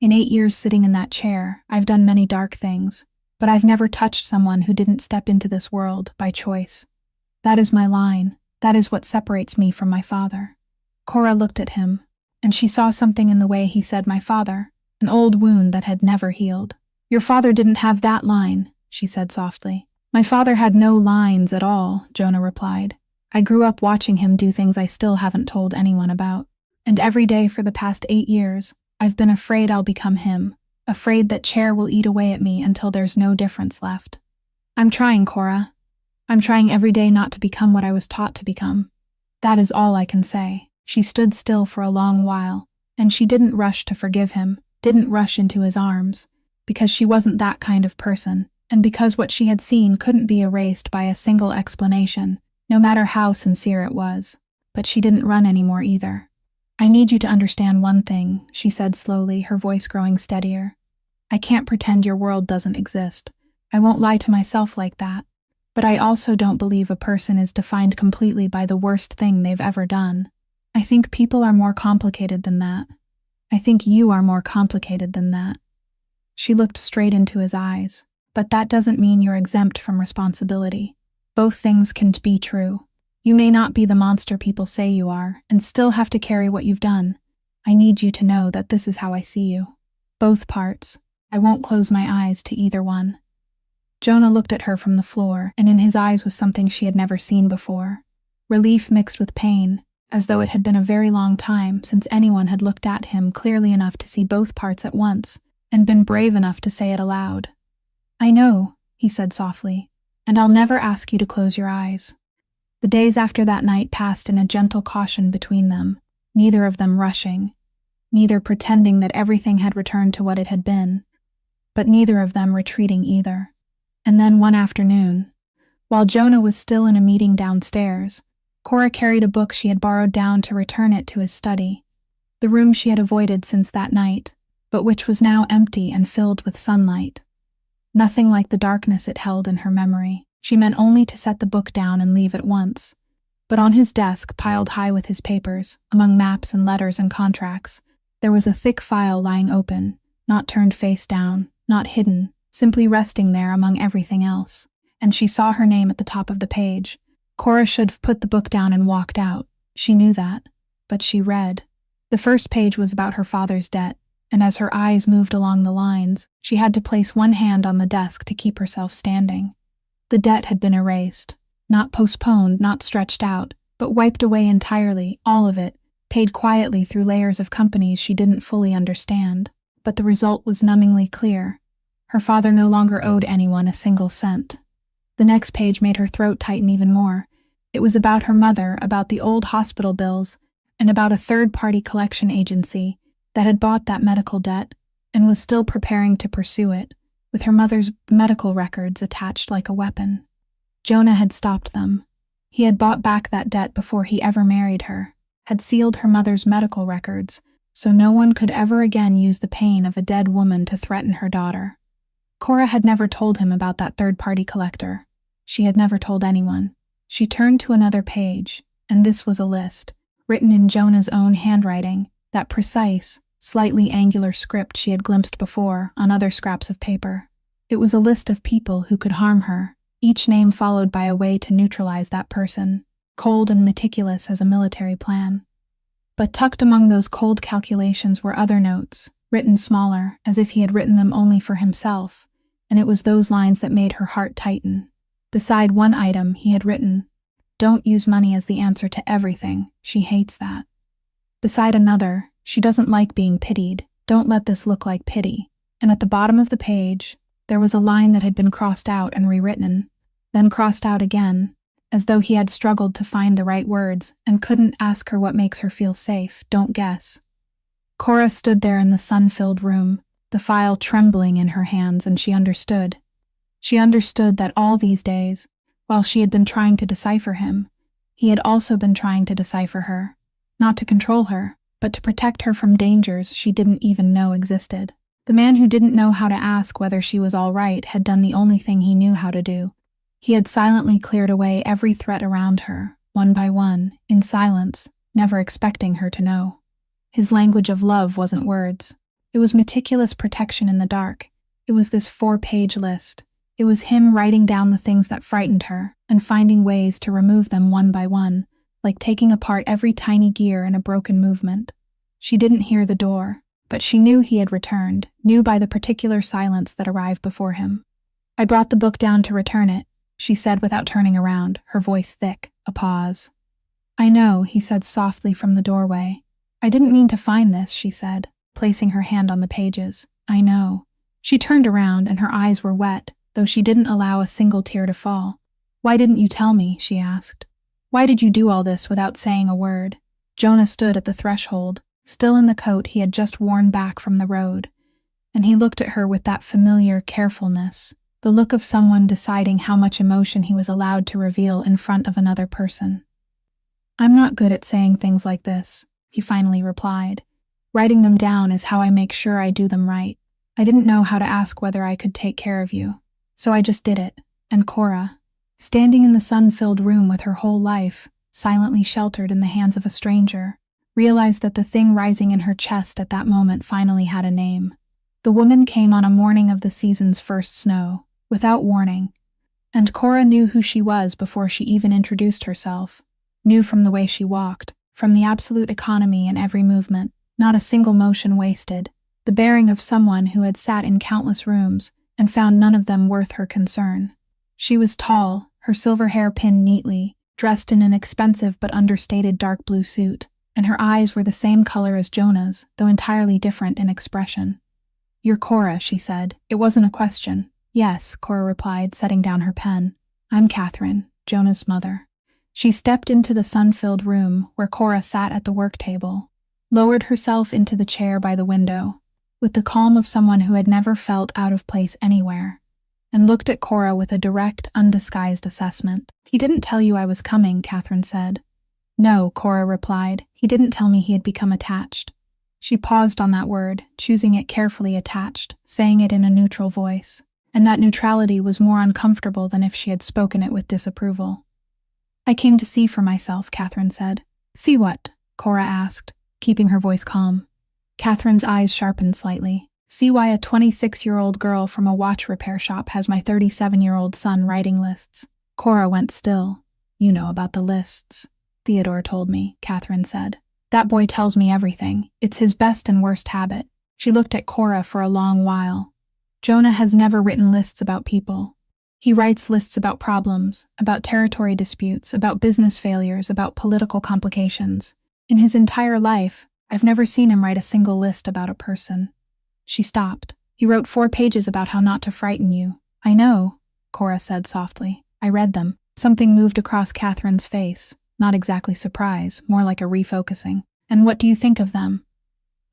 In 8 years sitting in that chair, I've done many dark things, but I've never touched someone who didn't step into this world by choice. That is my line. That is what separates me from my father." Cora looked at him, and she saw something in the way he said "my father," an old wound that had never healed. "Your father didn't have that line," she said softly. "My father had no lines at all," Jonah replied. "I grew up watching him do things I still haven't told anyone about. And every day for the past 8 years, I've been afraid I'll become him, afraid that chair will eat away at me until there's no difference left. I'm trying, Cora. I'm trying every day not to become what I was taught to become. That is all I can say." She stood still for a long while, and she didn't rush to forgive him, didn't rush into his arms, because she wasn't that kind of person, and because what she had seen couldn't be erased by a single explanation, no matter how sincere it was. But she didn't run anymore either. "I need you to understand one thing," she said slowly, her voice growing steadier. "I can't pretend your world doesn't exist. I won't lie to myself like that. But I also don't believe a person is defined completely by the worst thing they've ever done. I think people are more complicated than that. I think you are more complicated than that." She looked straight into his eyes. "But that doesn't mean you're exempt from responsibility. Both things can be true. You may not be the monster people say you are, and still have to carry what you've done. I need you to know that this is how I see you. Both parts. I won't close my eyes to either one." Jonah looked at her from the floor, and in his eyes was something she had never seen before. Relief mixed with pain, as though it had been a very long time since anyone had looked at him clearly enough to see both parts at once, and been brave enough to say it aloud. "I know," he said softly, "and I'll never ask you to close your eyes." The days after that night passed in a gentle caution between them, neither of them rushing, neither pretending that everything had returned to what it had been, but neither of them retreating either. And then one afternoon, while Jonah was still in a meeting downstairs, Cora carried a book she had borrowed down to return it to his study, the room she had avoided since that night, but which was now empty and filled with sunlight. Nothing like the darkness it held in her memory. She meant only to set the book down and leave at once. But on his desk, piled high with his papers, among maps and letters and contracts, there was a thick file lying open, not turned face down, not hidden, simply resting there among everything else. And she saw her name at the top of the page. Cora should have put the book down and walked out. She knew that. But she read. The first page was about her father's debt, and as her eyes moved along the lines, she had to place one hand on the desk to keep herself standing. The debt had been erased, not postponed, not stretched out, but wiped away entirely, all of it, paid quietly through layers of companies she didn't fully understand. But the result was numbingly clear. Her father no longer owed anyone a single cent. The next page made her throat tighten even more. It was about her mother, about the old hospital bills, and about a third-party collection agency that had bought that medical debt and was still preparing to pursue it, with her mother's medical records attached like a weapon. Jonah had stopped them. He had bought back that debt before he ever married her, had sealed her mother's medical records, so no one could ever again use the pain of a dead woman to threaten her daughter. Cora had never told him about that third-party collector. She had never told anyone. She turned to another page, and this was a list, written in Jonah's own handwriting, that precise, slightly angular script she had glimpsed before on other scraps of paper. It was a list of people who could harm her, each name followed by a way to neutralize that person, cold and meticulous as a military plan. But tucked among those cold calculations were other notes, written smaller, as if he had written them only for himself, and it was those lines that made her heart tighten. Beside one item, he had written, "Don't use money as the answer to everything. She hates that." Beside another, "She doesn't like being pitied. Don't let this look like pity." And at the bottom of the page, there was a line that had been crossed out and rewritten, then crossed out again, as though he had struggled to find the right words and couldn't ask her what makes her feel safe. Don't guess. Cora stood there in the sun-filled room, the file trembling in her hands, and she understood. She understood that all these days, while she had been trying to decipher him, he had also been trying to decipher her, not to control her, but to protect her from dangers she didn't even know existed. The man who didn't know how to ask whether she was all right had done the only thing he knew how to do. He had silently cleared away every threat around her, one by one, in silence, never expecting her to know. His language of love wasn't words. It was meticulous protection in the dark. It was this 4-page list. It was him writing down the things that frightened her and finding ways to remove them one by one, like taking apart every tiny gear in a broken movement. She didn't hear the door, but she knew he had returned, knew by the particular silence that arrived before him. "I brought the book down to return it," she said without turning around, her voice thick. A pause. "I know," he said softly from the doorway. "I didn't mean to find this," she said, placing her hand on the pages. "I know." She turned around and her eyes were wet, though she didn't allow a single tear to fall. "Why didn't you tell me?" she asked. "Why did you do all this without saying a word?" Jonah stood at the threshold, still in the coat he had just worn back from the road, and he looked at her with that familiar carefulness, the look of someone deciding how much emotion he was allowed to reveal in front of another person. "I'm not good at saying things like this," he finally replied. "Writing them down is how I make sure I do them right. I didn't know how to ask whether I could take care of you, so I just did it." And Cora, standing in the sun-filled room with her whole life, silently sheltered in the hands of a stranger, realized that the thing rising in her chest at that moment finally had a name. The woman came on a morning of the season's first snow, without warning, and Cora knew who she was before she even introduced herself, knew from the way she walked, from the absolute economy in every movement, not a single motion wasted, the bearing of someone who had sat in countless rooms and found none of them worth her concern. She was tall, her silver hair pinned neatly, dressed in an expensive but understated dark blue suit, and her eyes were the same color as Jonah's, though entirely different in expression. "You're Cora," she said. It wasn't a question. "Yes," Cora replied, setting down her pen. "I'm Catherine, Jonah's mother." She stepped into the sun-filled room where Cora sat at the work table, lowered herself into the chair by the window, with the calm of someone who had never felt out of place anywhere, and looked at Cora with a direct, undisguised assessment. "He didn't tell you I was coming," Catherine said. "No," Cora replied. "He didn't tell me he had become attached." She paused on that word, choosing it carefully, attached, saying it in a neutral voice, and that neutrality was more uncomfortable than if she had spoken it with disapproval. "I came to see for myself," Catherine said. "See what?" Cora asked, keeping her voice calm. Catherine's eyes sharpened slightly. "See why a 26-year-old girl from a watch repair shop has my 37-year-old son writing lists." Cora went still. "You know about the lists," Theodore told me, Catherine said. "That boy tells me everything. It's his best and worst habit." She looked at Cora for a long while. "Jonah has never written lists about people. He writes lists about problems, about territory disputes, about business failures, about political complications. In his entire life, I've never seen him write a single list about a person." She stopped. "He wrote 4 pages about how not to frighten you." "I know," Cora said softly. "I read them." Something moved across Catherine's face. Not exactly surprise, more like a refocusing. "And what do you think of them?"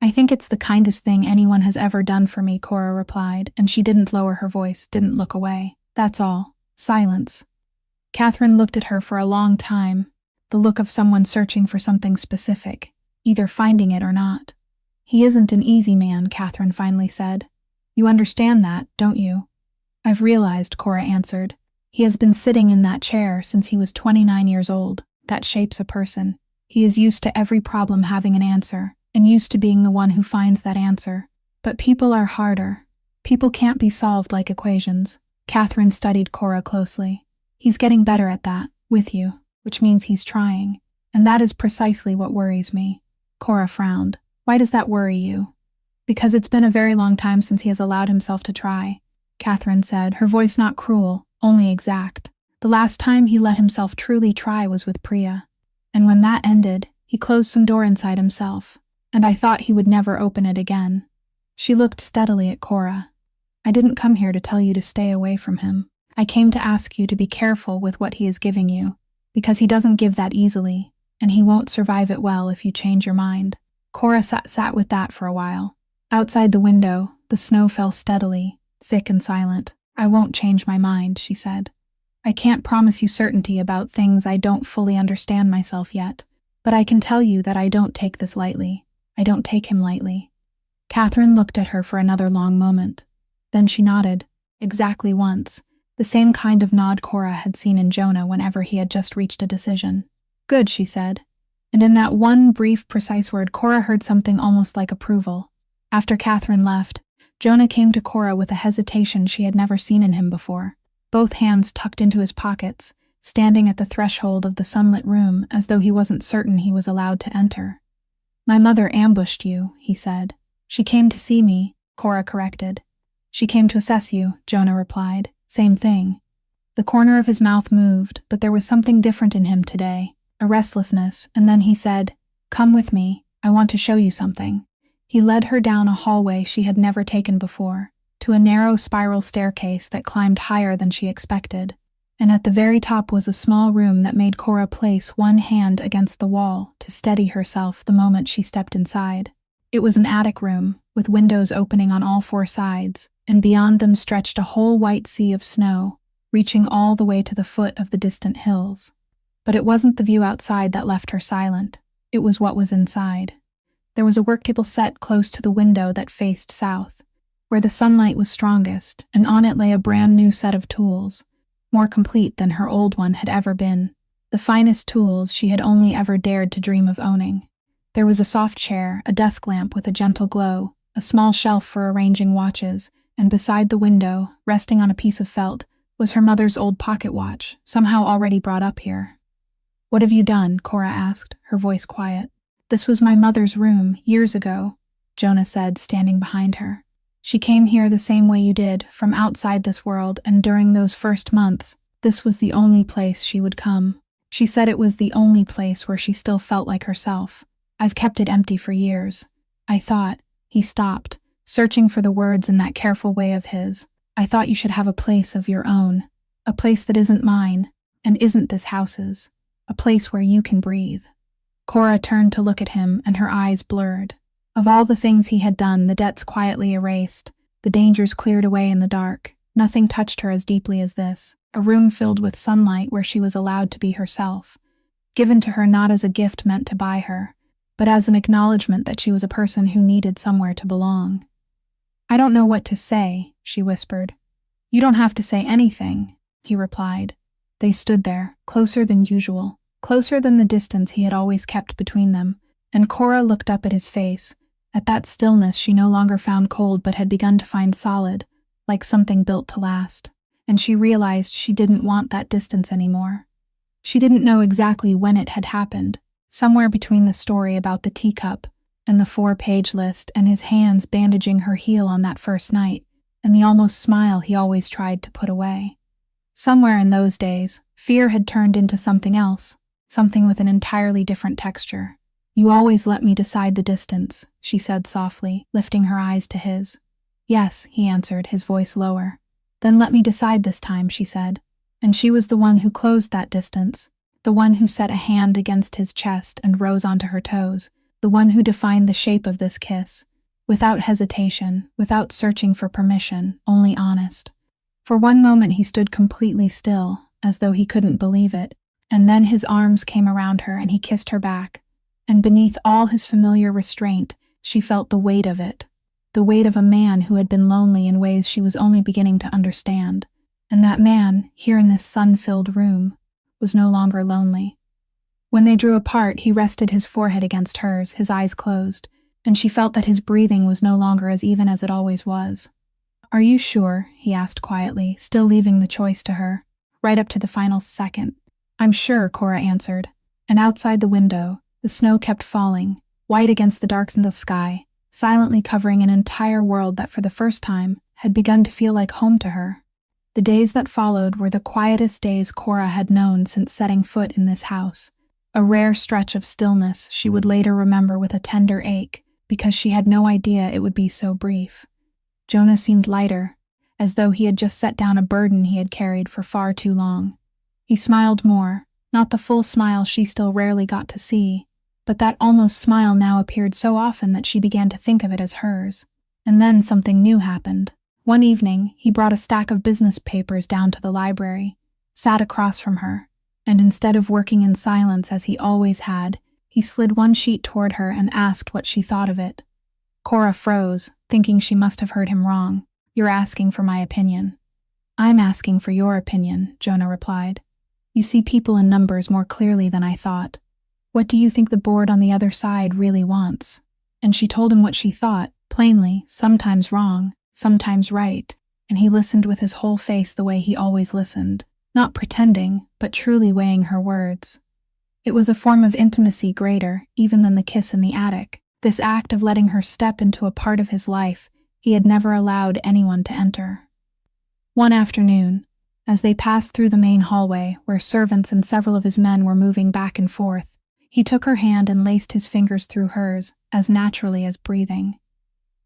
"I think it's the kindest thing anyone has ever done for me," Cora replied, and she didn't lower her voice, didn't look away. "That's all." Silence. Catherine looked at her for a long time, the look of someone searching for something specific, either finding it or not. He isn't an easy man, Catherine finally said. You understand that, don't you? I've realized, Cora answered. He has been sitting in that chair since he was 29 years old. That shapes a person. He is used to every problem having an answer, and used to being the one who finds that answer. But people are harder. People can't be solved like equations. Catherine studied Cora closely. He's getting better at that, with you, which means he's trying. And that is precisely what worries me. Cora frowned. Why does that worry you? Because it's been a very long time since he has allowed himself to try, Catherine said, her voice not cruel, only exact. The last time he let himself truly try was with Priya. And when that ended, he closed some door inside himself, and I thought he would never open it again. She looked steadily at Cora. I didn't come here to tell you to stay away from him. I came to ask you to be careful with what he is giving you, because he doesn't give that easily, and he won't survive it well if you change your mind. Cora sat with that for a while. Outside the window, the snow fell steadily, thick and silent. I won't change my mind, she said. I can't promise you certainty about things I don't fully understand myself yet, but I can tell you that I don't take this lightly. I don't take him lightly. Catherine looked at her for another long moment. Then she nodded, exactly once, the same kind of nod Cora had seen in Jonah whenever he had just reached a decision. Good, she said. And in that one brief, precise word, Cora heard something almost like approval. After Catherine left, Jonah came to Cora with a hesitation she had never seen in him before, both hands tucked into his pockets, standing at the threshold of the sunlit room as though he wasn't certain he was allowed to enter. My mother ambushed you, he said. She came to see me, Cora corrected. She came to assess you, Jonah replied. Same thing. The corner of his mouth moved, but there was something different in him today, a restlessness, and then he said, Come with me, I want to show you something. He led her down a hallway she had never taken before, to a narrow spiral staircase that climbed higher than she expected, and at the very top was a small room that made Cora place one hand against the wall to steady herself the moment she stepped inside. It was an attic room, with windows opening on all four sides, and beyond them stretched a whole white sea of snow, reaching all the way to the foot of the distant hills. But it wasn't the view outside that left her silent. It was what was inside. There was a worktable set close to the window that faced south, where the sunlight was strongest, and on it lay a brand new set of tools, more complete than her old one had ever been, the finest tools she had only ever dared to dream of owning. There was a soft chair, a desk lamp with a gentle glow, a small shelf for arranging watches, and beside the window, resting on a piece of felt, was her mother's old pocket watch, somehow already brought up here. What have you done? Cora asked, her voice quiet. This was my mother's room, years ago, Jonah said, standing behind her. She came here the same way you did, from outside this world, and during those first months, this was the only place she would come. She said it was the only place where she still felt like herself. I've kept it empty for years. I thought, he stopped, searching for the words in that careful way of his. I thought you should have a place of your own, a place that isn't mine, and isn't this house's, a place where you can breathe. Cora turned to look at him, and her eyes blurred. Of all the things he had done, the debts quietly erased, the dangers cleared away in the dark, nothing touched her as deeply as this, a room filled with sunlight where she was allowed to be herself, given to her not as a gift meant to buy her, but as an acknowledgement that she was a person who needed somewhere to belong. I don't know what to say, she whispered. You don't have to say anything, he replied. They stood there, closer than usual, closer than the distance he had always kept between them, and Cora looked up at his face, at that stillness she no longer found cold but had begun to find solid, like something built to last, and she realized she didn't want that distance anymore. She didn't know exactly when it had happened, somewhere between the story about the teacup and the 4-page list and his hands bandaging her heel on that first night, and the almost smile he always tried to put away. Somewhere in those days, fear had turned into something else, something with an entirely different texture. You always let me decide the distance, she said softly, lifting her eyes to his. Yes, he answered, his voice lower. Then let me decide this time, she said. And she was the one who closed that distance, the one who set a hand against his chest and rose onto her toes, the one who defined the shape of this kiss, without hesitation, without searching for permission, only honest. For one moment he stood completely still, as though he couldn't believe it, And then his arms came around her and he kissed her back. And beneath all his familiar restraint, she felt the weight of it. The weight of a man who had been lonely in ways she was only beginning to understand. And that man, here in this sun-filled room, was no longer lonely. When they drew apart, he rested his forehead against hers, his eyes closed, and she felt that his breathing was no longer as even as it always was. "Are you sure?" he asked quietly, still leaving the choice to her, right up to the final second. "I'm sure," Cora answered, and outside the window, the snow kept falling, white against the darkened sky, silently covering an entire world that for the first time had begun to feel like home to her. The days that followed were the quietest days Cora had known since setting foot in this house, a rare stretch of stillness she would later remember with a tender ache, because she had no idea it would be so brief. Jonah seemed lighter, as though he had just set down a burden he had carried for far too long. He smiled more, not the full smile she still rarely got to see, but that almost smile now appeared so often that she began to think of it as hers. And then something new happened. One evening, he brought a stack of business papers down to the library, sat across from her, and instead of working in silence as he always had, he slid one sheet toward her and asked what she thought of it. Cora froze, thinking she must have heard him wrong. "You're asking for my opinion." "I'm asking for your opinion," Jonah replied. "You see people in numbers more clearly than I thought. What do you think the board on the other side really wants?" And she told him what she thought, plainly, sometimes wrong, sometimes right, and he listened with his whole face the way he always listened, not pretending, but truly weighing her words. It was a form of intimacy greater, even than the kiss in the attic, this act of letting her step into a part of his life he had never allowed anyone to enter. One afternoon, as they passed through the main hallway, where servants and several of his men were moving back and forth, he took her hand and laced his fingers through hers, as naturally as breathing.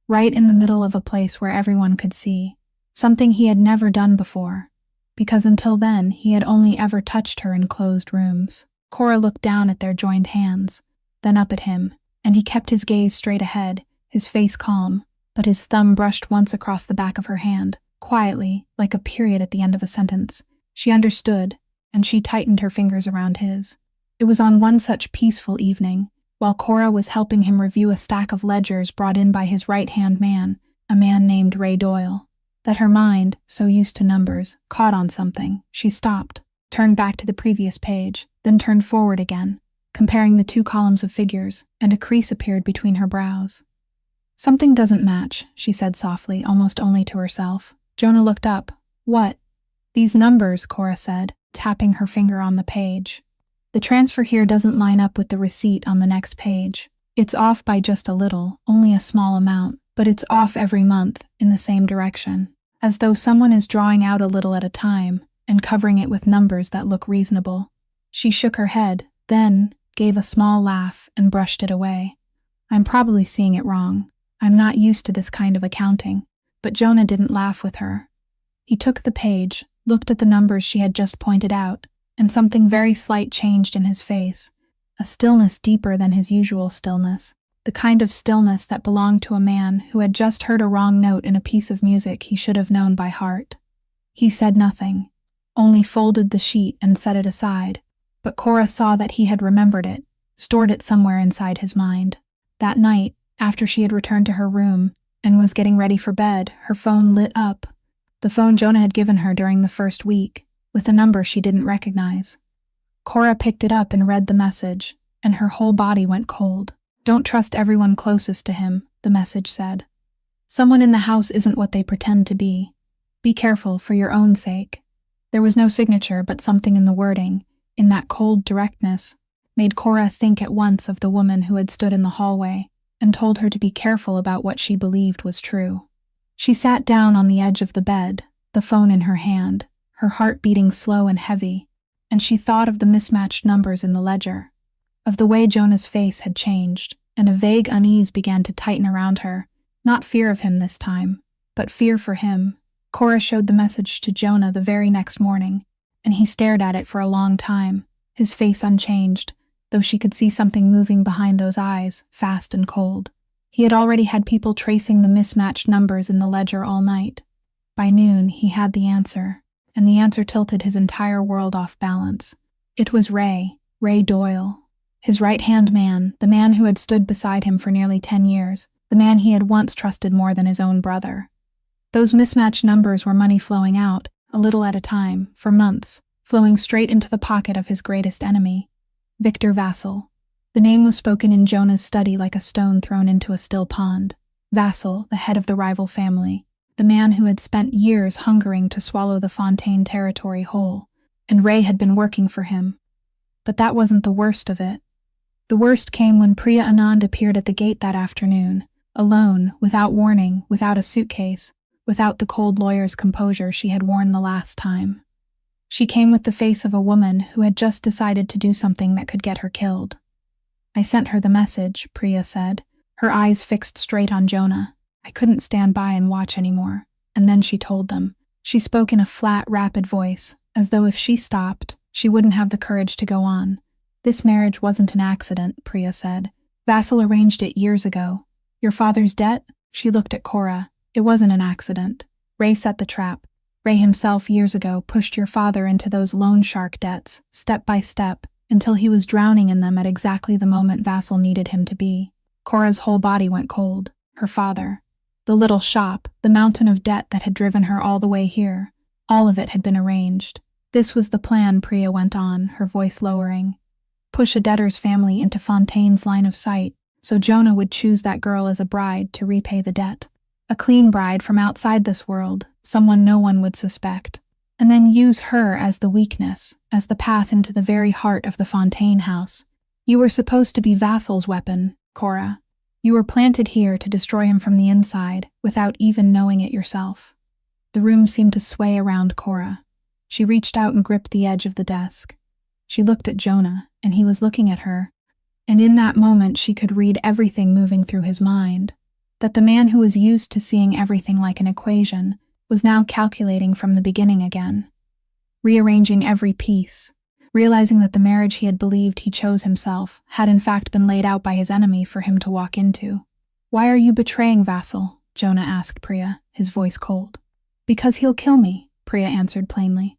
Right in the middle of a place where everyone could see, something he had never done before, because until then he had only ever touched her in closed rooms. Cora looked down at their joined hands, then up at him, and he kept his gaze straight ahead, his face calm, but his thumb brushed once across the back of her hand, quietly, like a period at the end of a sentence. She understood, and she tightened her fingers around his. It was on one such peaceful evening, while Cora was helping him review a stack of ledgers brought in by his right-hand man, a man named Ray Doyle, that her mind, so used to numbers, caught on something. She stopped, turned back to the previous page, then turned forward again, comparing the two columns of figures, and a crease appeared between her brows. "Something doesn't match," she said softly, almost only to herself. Jonah looked up. "What?" "These numbers," Cora said, tapping her finger on the page. "The transfer here doesn't line up with the receipt on the next page. It's off by just a little, only a small amount, but it's off every month, in the same direction, as though someone is drawing out a little at a time, and covering it with numbers that look reasonable." She shook her head, then gave a small laugh and brushed it away. "I'm probably seeing it wrong. I'm not used to this kind of accounting." But Jonah didn't laugh with her. He took the page, looked at the numbers she had just pointed out, and something very slight changed in his face, a stillness deeper than his usual stillness, the kind of stillness that belonged to a man who had just heard a wrong note in a piece of music he should have known by heart. He said nothing, only folded the sheet and set it aside, but Cora saw that he had remembered it, stored it somewhere inside his mind. That night, after she had returned to her room and was getting ready for bed, her phone lit up, the phone Jonah had given her during the first week, with a number she didn't recognize. Cora picked it up and read the message, and her whole body went cold. "Don't trust everyone closest to him," the message said. "Someone in the house isn't what they pretend to be. Be careful for your own sake." There was no signature, but something in the wording, in that cold directness, made Cora think at once of the woman who had stood in the hallway and told her to be careful about what she believed was true. She sat down on the edge of the bed, the phone in her hand, her heart beating slow and heavy, and she thought of the mismatched numbers in the ledger, of the way Jonah's face had changed, and a vague unease began to tighten around her, not fear of him this time, but fear for him. Cora showed the message to Jonah the very next morning, and he stared at it for a long time, his face unchanged, though she could see something moving behind those eyes, fast and cold. He had already had people tracing the mismatched numbers in the ledger all night. By noon, he had the answer, and the answer tilted his entire world off balance. It was Ray Doyle. His right-hand man, the man who had stood beside him for nearly 10 years, the man he had once trusted more than his own brother. Those mismatched numbers were money flowing out, a little at a time, for months, flowing straight into the pocket of his greatest enemy, Victor Vassal. The name was spoken in Jonah's study like a stone thrown into a still pond. Vassal, the head of the rival family, the man who had spent years hungering to swallow the Fontaine territory whole, and Ray had been working for him. But that wasn't the worst of it. The worst came when Priya Anand appeared at the gate that afternoon, alone, without warning, without a suitcase, without the cold lawyer's composure she had worn the last time. She came with the face of a woman who had just decided to do something that could get her killed. "I sent her the message," Priya said, her eyes fixed straight on Jonah. "I couldn't stand by and watch anymore." And then she told them. She spoke in a flat, rapid voice, as though if she stopped, she wouldn't have the courage to go on. "This marriage wasn't an accident," Priya said. "Vassal arranged it years ago. Your father's debt?" She looked at Cora. "It wasn't an accident. Ray set the trap. Ray himself years ago pushed your father into those loan shark debts, step by step, until he was drowning in them at exactly the moment Vassal needed him to be." Cora's whole body went cold. Her father. The little shop, the mountain of debt that had driven her all the way here. All of it had been arranged. "This was the plan," Priya went on, her voice lowering. "Push a debtor's family into Fontaine's line of sight, so Jonah would choose that girl as a bride to repay the debt. A clean bride from outside this world, someone no one would suspect. And then use her as the weakness, as the path into the very heart of the Fontaine house. You were supposed to be Vassal's weapon, Cora. You were planted here to destroy him from the inside, without even knowing it yourself." The room seemed to sway around Cora. She reached out and gripped the edge of the desk. She looked at Jonah, and he was looking at her. And in that moment she could read everything moving through his mind. That the man who was used to seeing everything like an equation was now calculating from the beginning again. Rearranging every piece. Realizing that the marriage he had believed he chose himself had in fact been laid out by his enemy for him to walk into. "Why are you betraying Vassal?" Jonah asked Priya, his voice cold. "Because he'll kill me," Priya answered plainly.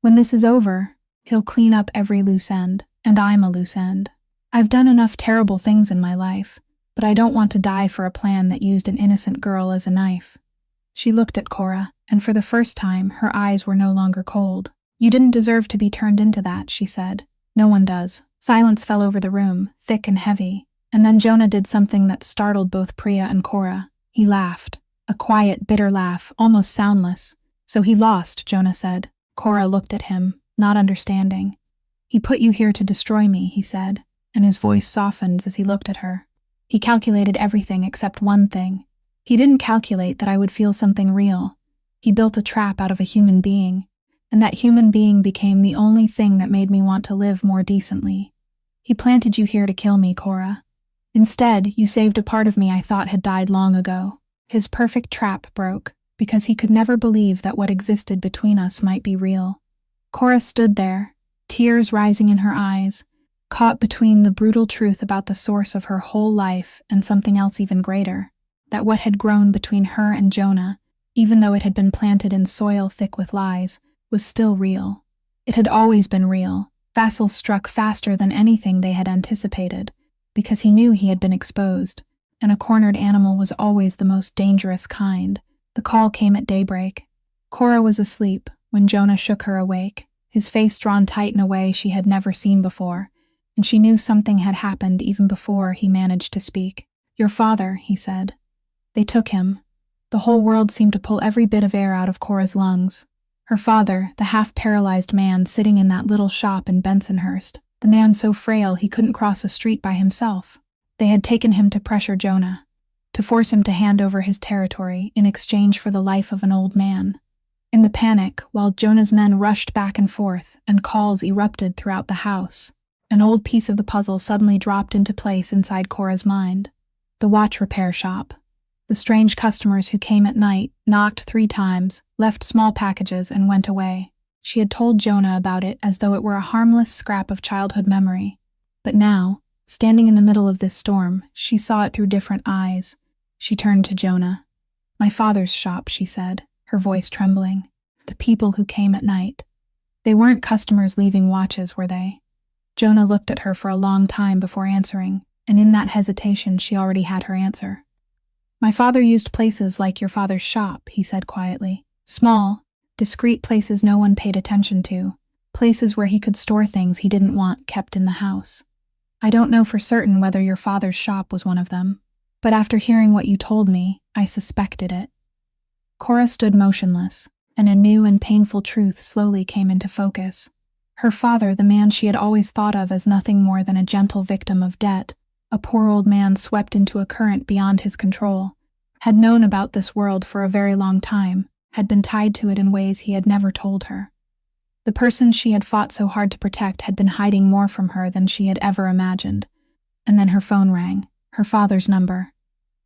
"When this is over, he'll clean up every loose end, and I'm a loose end. I've done enough terrible things in my life, but I don't want to die for a plan that used an innocent girl as a knife." She looked at Cora, and for the first time, her eyes were no longer cold. "You didn't deserve to be turned into that," she said. "No one does." Silence fell over the room, thick and heavy, and then Jonah did something that startled both Priya and Cora. He laughed. A quiet, bitter laugh, almost soundless. "So he lost," Jonah said. Cora looked at him, not understanding. "He put you here to destroy me," he said, and his voice softened as he looked at her. "He calculated everything except one thing. He didn't calculate that I would feel something real. He built a trap out of a human being, and that human being became the only thing that made me want to live more decently. He planted you here to kill me, Cora. Instead, you saved a part of me I thought had died long ago." His perfect trap broke, because he could never believe that what existed between us might be real. Cora stood there, tears rising in her eyes, caught between the brutal truth about the source of her whole life and something else even greater, that what had grown between her and Jonah, even though it had been planted in soil thick with lies, was still real. It had always been real. Vassal struck faster than anything they had anticipated, because he knew he had been exposed, and a cornered animal was always the most dangerous kind. The call came at daybreak. Cora was asleep when Jonah shook her awake, his face drawn tight in a way she had never seen before, and she knew something had happened even before he managed to speak. "Your father," he said. They took him. The whole world seemed to pull every bit of air out of Cora's lungs. Her father, the half-paralyzed man sitting in that little shop in Bensonhurst, the man so frail he couldn't cross a street by himself. They had taken him to pressure Jonah, to force him to hand over his territory in exchange for the life of an old man. In the panic, while Jonah's men rushed back and forth and calls erupted throughout the house, an old piece of the puzzle suddenly dropped into place inside Cora's mind. The watch repair shop. The strange customers who came at night, knocked 3 times, left small packages, and went away. She had told Jonah about it as though it were a harmless scrap of childhood memory. But now, standing in the middle of this storm, she saw it through different eyes. She turned to Jonah. "My father's shop," she said, her voice trembling. "The people who came at night. They weren't customers leaving watches, were they? Jonah looked at her for a long time before answering, and in that hesitation she already had her answer. My father used places like your father's shop, he said quietly. Small, discreet places no one paid attention to, places where he could store things he didn't want kept in the house. I don't know for certain whether your father's shop was one of them, but after hearing what you told me, I suspected it. Cora stood motionless, and a new and painful truth slowly came into focus. Her father, the man she had always thought of as nothing more than a gentle victim of debt, a poor old man swept into a current beyond his control, had known about this world for a very long time, had been tied to it in ways he had never told her. The person she had fought so hard to protect had been hiding more from her than she had ever imagined. And then her phone rang, her father's number.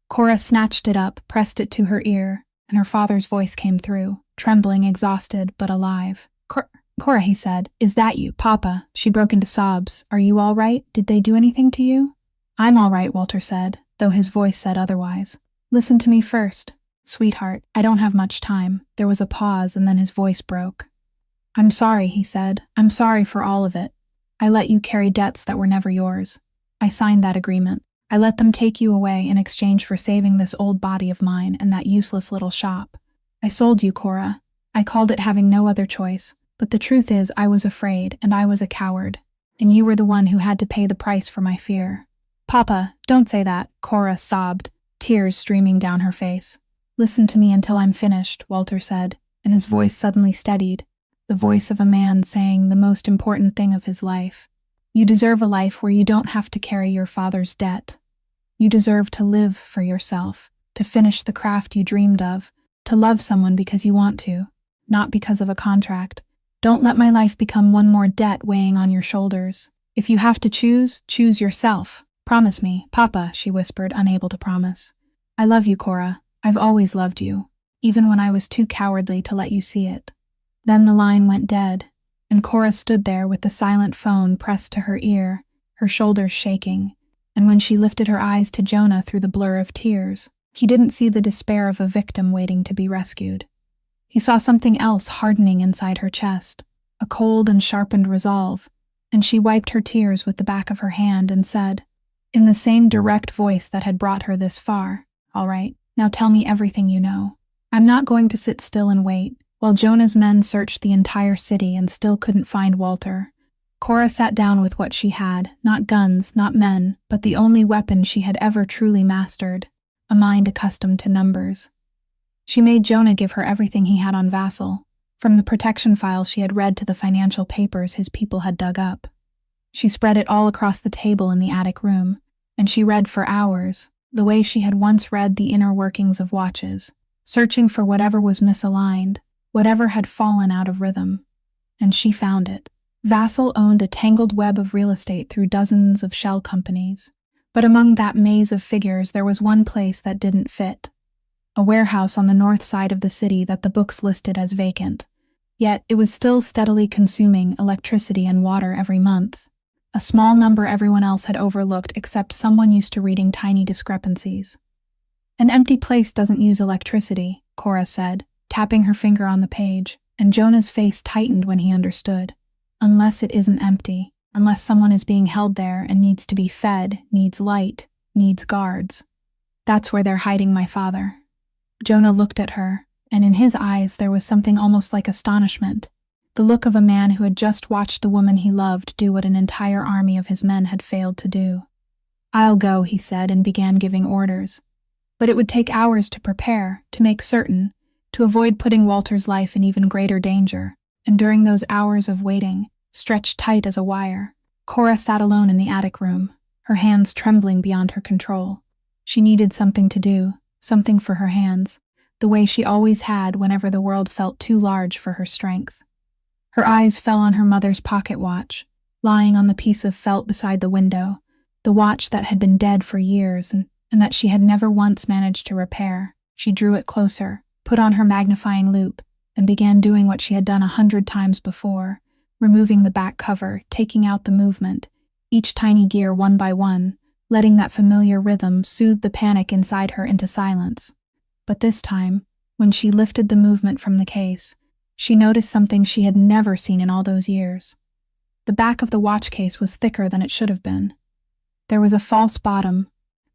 Cora snatched it up, pressed it to her ear, and her father's voice came through, trembling, exhausted, but alive. Cora, he said, is that you, Papa? She broke into sobs. Are you all right? Did they do anything to you? I'm all right, Walter said, though his voice said otherwise. Listen to me first. Sweetheart, I don't have much time. There was a pause, and then his voice broke. I'm sorry, he said. I'm sorry for all of it. I let you carry debts that were never yours. I signed that agreement. I let them take you away in exchange for saving this old body of mine and that useless little shop. I sold you, Cora. I called it having no other choice, but the truth is I was afraid and I was a coward, and you were the one who had to pay the price for my fear. Papa, don't say that, Cora sobbed, tears streaming down her face. Listen to me until I'm finished, Walter said, and his voice suddenly steadied, the voice of a man saying the most important thing of his life. You deserve a life where you don't have to carry your father's debt. You deserve to live for yourself, to finish the craft you dreamed of, to love someone because you want to, not because of a contract. Don't let my life become one more debt weighing on your shoulders. If you have to choose, choose yourself. Promise me, Papa, she whispered, unable to promise. I love you, Cora. I've always loved you, even when I was too cowardly to let you see it. Then the line went dead, and Cora stood there with the silent phone pressed to her ear, her shoulders shaking, and when she lifted her eyes to Jonah through the blur of tears, he didn't see the despair of a victim waiting to be rescued. He saw something else hardening inside her chest, a cold and sharpened resolve, and she wiped her tears with the back of her hand and said, in the same direct voice that had brought her this far, All right, now tell me everything you know. I'm not going to sit still and wait. While Jonah's men searched the entire city and still couldn't find Walter, Cora sat down with what she had, not guns, not men, but the only weapon she had ever truly mastered, a mind accustomed to numbers. She made Jonah give her everything he had on Vassal, from the protection files she had read to the financial papers his people had dug up. She spread it all across the table in the attic room, and she read for hours, the way she had once read the inner workings of watches, searching for whatever was misaligned, whatever had fallen out of rhythm. And she found it. Vassal owned a tangled web of real estate through dozens of shell companies. But among that maze of figures there was one place that didn't fit. A warehouse on the north side of the city that the books listed as vacant. Yet it was still steadily consuming electricity and water every month. A small number everyone else had overlooked except someone used to reading tiny discrepancies. An empty place doesn't use electricity, Cora said, tapping her finger on the page, and Jonah's face tightened when he understood. Unless it isn't empty, unless someone is being held there and needs to be fed, needs light, needs guards. That's where they're hiding my father. Jonah looked at her, and in his eyes there was something almost like astonishment, the look of a man who had just watched the woman he loved do what an entire army of his men had failed to do. I'll go, he said, and began giving orders. But it would take hours to prepare, to make certain, to avoid putting Walter's life in even greater danger, and during those hours of waiting, stretched tight as a wire, Cora sat alone in the attic room, her hands trembling beyond her control. She needed something to do, something for her hands, the way she always had whenever the world felt too large for her strength. Her eyes fell on her mother's pocket watch, lying on the piece of felt beside the window, the watch that had been dead for years and that she had never once managed to repair. She drew it closer, put on her magnifying loupe, and began doing what she had done 100 times before, removing the back cover, taking out the movement, each tiny gear one by one, letting that familiar rhythm soothe the panic inside her into silence. But this time, when she lifted the movement from the case, She noticed something she had never seen in all those years. The back of the watch case was thicker than it should have been. There was a false bottom,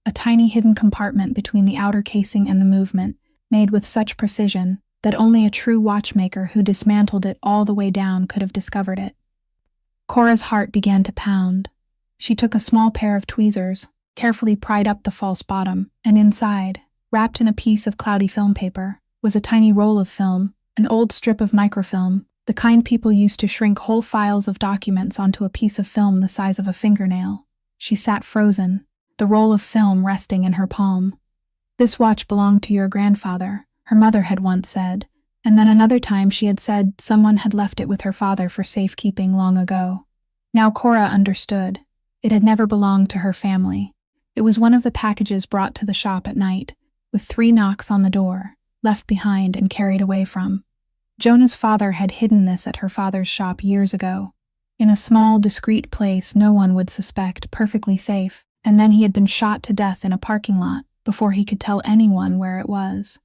a tiny hidden compartment between the outer casing and the movement, made with such precision that only a true watchmaker who dismantled it all the way down could have discovered it. Cora's heart began to pound. She took a small pair of tweezers, carefully pried up the false bottom, and inside, wrapped in a piece of cloudy film paper, was a tiny roll of film, an old strip of microfilm, the kind people used to shrink whole files of documents onto a piece of film the size of a fingernail. She sat frozen, the roll of film resting in her palm. "This watch belonged to your grandfather," her mother had once said, and then another time she had said someone had left it with her father for safekeeping long ago. Now Cora understood. It had never belonged to her family. It was one of the packages brought to the shop at night, with 3 knocks on the door, left behind and carried away from. Jonah's father had hidden this at her father's shop years ago, in a small, discreet place no one would suspect, perfectly safe, and then he had been shot to death in a parking lot before he could tell anyone where it was.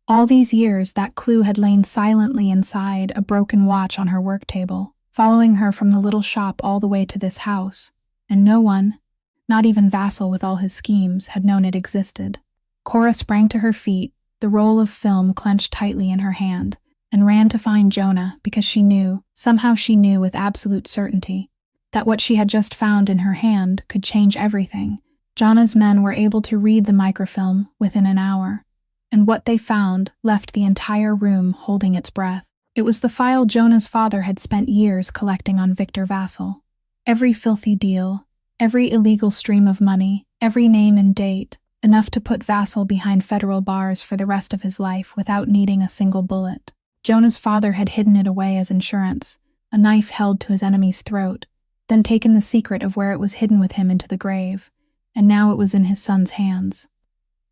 All these years, that clue had lain silently inside a broken watch on her work table, following her from the little shop all the way to this house, and no one, not even Vassal with all his schemes, had known it existed. Cora sprang to her feet, the roll of film clenched tightly in her hand, and ran to find Jonah because she knew, somehow she knew with absolute certainty, that what she had just found in her hand could change everything. Jonah's men were able to read the microfilm within an hour, and what they found left the entire room holding its breath. It was the file Jonah's father had spent years collecting on Victor Vassal. Every filthy deal, every illegal stream of money, every name and date, enough to put Vassal behind federal bars for the rest of his life without needing a single bullet. Jonah's father had hidden it away as insurance, a knife held to his enemy's throat, then taken the secret of where it was hidden with him into the grave, and now it was in his son's hands.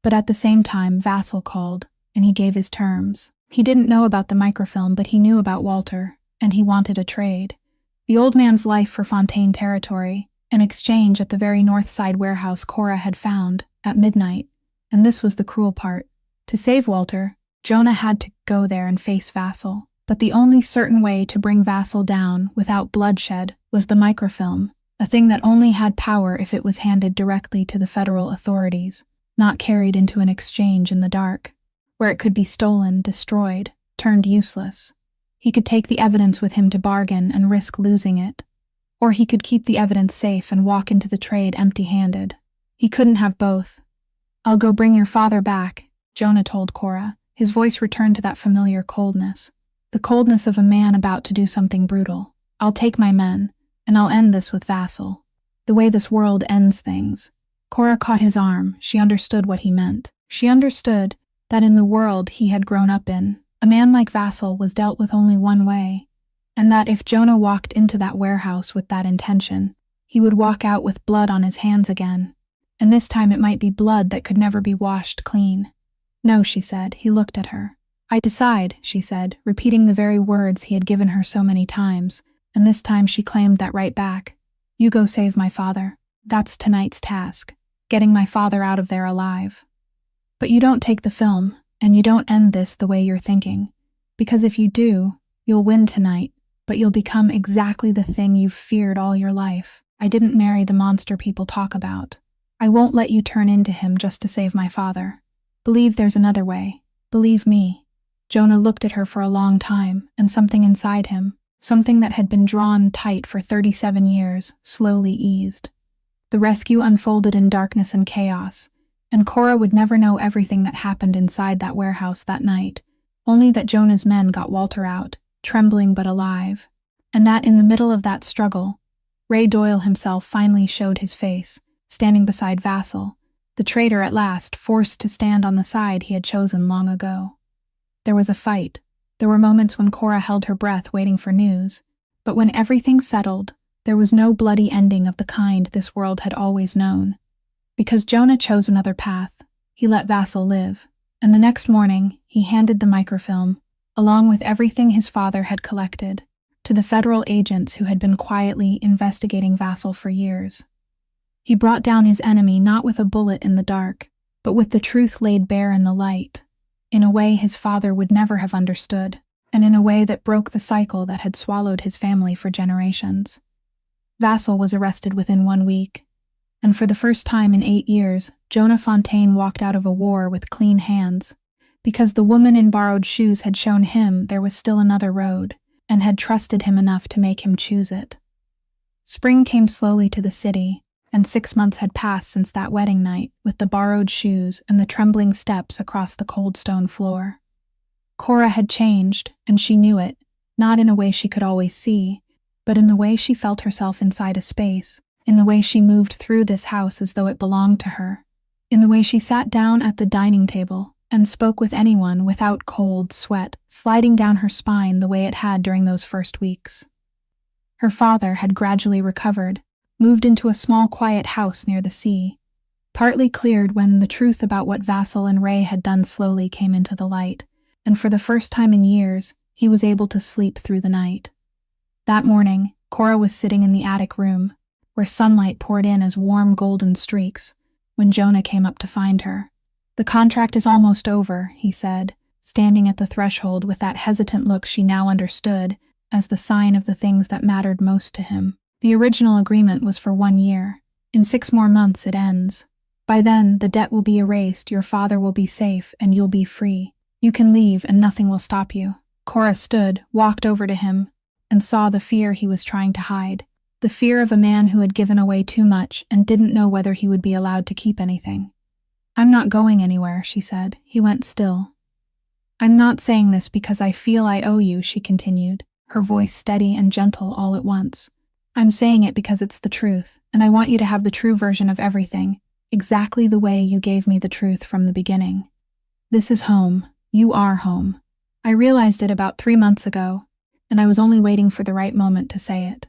But at the same time, Vassal called, and he gave his terms. He didn't know about the microfilm, but he knew about Walter, and he wanted a trade. The old man's life for Fontaine territory, an exchange at the very north side warehouse Cora had found, at midnight, and this was the cruel part. To save Walter, Jonah had to go there and face Vassal, but the only certain way to bring Vassal down without bloodshed was the microfilm, a thing that only had power if it was handed directly to the federal authorities, not carried into an exchange in the dark, where it could be stolen, destroyed, turned useless. He could take the evidence with him to bargain and risk losing it, or he could keep the evidence safe and walk into the trade empty-handed. He couldn't have both. "I'll go bring your father back," Jonah told Cora. His voice returned to that familiar coldness, the coldness of a man about to do something brutal. "I'll take my men, and I'll end this with Vassal. The way this world ends things." Cora caught his arm. She understood what he meant. She understood that in the world he had grown up in, a man like Vassal was dealt with only one way, and that if Jonah walked into that warehouse with that intention, he would walk out with blood on his hands again, and this time it might be blood that could never be washed clean. "No," she said. He looked at her. "I decide," she said, repeating the very words he had given her so many times, and this time she claimed that right back. "You go save my father. That's tonight's task, getting my father out of there alive. But you don't take the film, and you don't end this the way you're thinking, because if you do, you'll win tonight, but you'll become exactly the thing you've feared all your life. I didn't marry the monster people talk about. I won't let you turn into him just to save my father. Believe there's another way. Believe me." Jonah looked at her for a long time, and something inside him, something that had been drawn tight for 37 years, slowly eased. The rescue unfolded in darkness and chaos, and Cora would never know everything that happened inside that warehouse that night, only that Jonah's men got Walter out, trembling but alive, and that in the middle of that struggle, Ray Doyle himself finally showed his face, standing beside Vassal, the traitor at last forced to stand on the side he had chosen long ago. There was a fight. There were moments when Cora held her breath waiting for news, but when everything settled, there was no bloody ending of the kind this world had always known. Because Jonah chose another path, he let Vassal live, and the next morning he handed the microfilm, along with everything his father had collected, to the federal agents who had been quietly investigating Vassal for years. He brought down his enemy not with a bullet in the dark, but with the truth laid bare in the light, in a way his father would never have understood. and in a way that broke the cycle that had swallowed his family for generations. Vassal was arrested within 1 week, and for the first time in 8 years, Jonah Fontaine walked out of a war with clean hands, because the woman in borrowed shoes had shown him there was still another road, and had trusted him enough to make him choose it. Spring came slowly to the city, and 6 months had passed since that wedding night with the borrowed shoes and the trembling steps across the cold stone floor. Cora had changed, and she knew it, not in a way she could always see, but in the way she felt herself inside a space, in the way she moved through this house as though it belonged to her, in the way she sat down at the dining table and spoke with anyone without cold sweat sliding down her spine the way it had during those first weeks. Her father had gradually recovered, moved into a small quiet house near the sea, partly cleared when the truth about what Vassal and Ray had done slowly came into the light, and for the first time in years, he was able to sleep through the night. That morning, Cora was sitting in the attic room, where sunlight poured in as warm golden streaks, when Jonah came up to find her. "The contract is almost over," he said, standing at the threshold with that hesitant look she now understood as the sign of the things that mattered most to him. "The original agreement was for 1 year. In 6 more months it ends. By then, the debt will be erased, your father will be safe, and you'll be free. You can leave and nothing will stop you." Cora stood, walked over to him, and saw the fear he was trying to hide. The fear of a man who had given away too much and didn't know whether he would be allowed to keep anything. "I'm not going anywhere," she said. He went still. "I'm not saying this because I feel I owe you," she continued, her voice steady and gentle all at once. "I'm saying it because it's the truth, and I want you to have the true version of everything, exactly the way you gave me the truth from the beginning. This is home. You are home. I realized it about 3 months ago, and I was only waiting for the right moment to say it."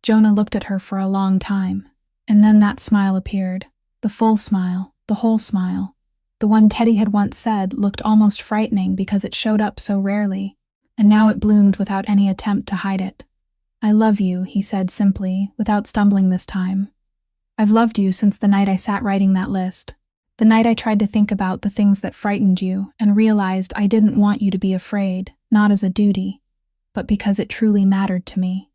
Jonah looked at her for a long time, and then that smile appeared, the full smile, the whole smile. The one Teddy had once said looked almost frightening because it showed up so rarely, and now it bloomed without any attempt to hide it. "I love you," he said simply, without stumbling this time. "I've loved you since the night I sat writing that list, the night I tried to think about the things that frightened you and realized I didn't want you to be afraid, not as a duty, but because it truly mattered to me.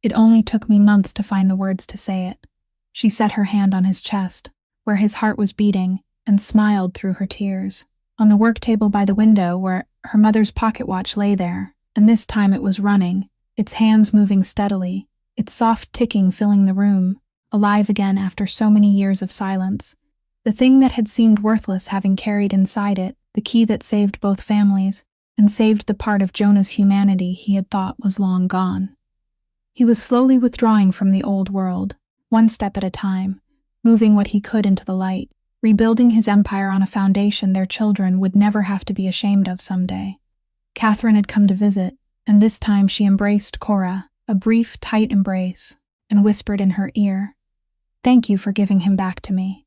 It only took me months to find the words to say it." She set her hand on his chest, where his heart was beating, and smiled through her tears. On the work table by the window, where her mother's pocket watch lay there, and this time it was running, its hands moving steadily, its soft ticking filling the room, alive again after so many years of silence. The thing that had seemed worthless having carried inside it the key that saved both families, and saved the part of Jonah's humanity he had thought was long gone. He was slowly withdrawing from the old world, one step at a time, moving what he could into the light, rebuilding his empire on a foundation their children would never have to be ashamed of someday. Catherine had come to visit, and this time she embraced Cora, a brief, tight embrace, and whispered in her ear, "Thank you for giving him back to me."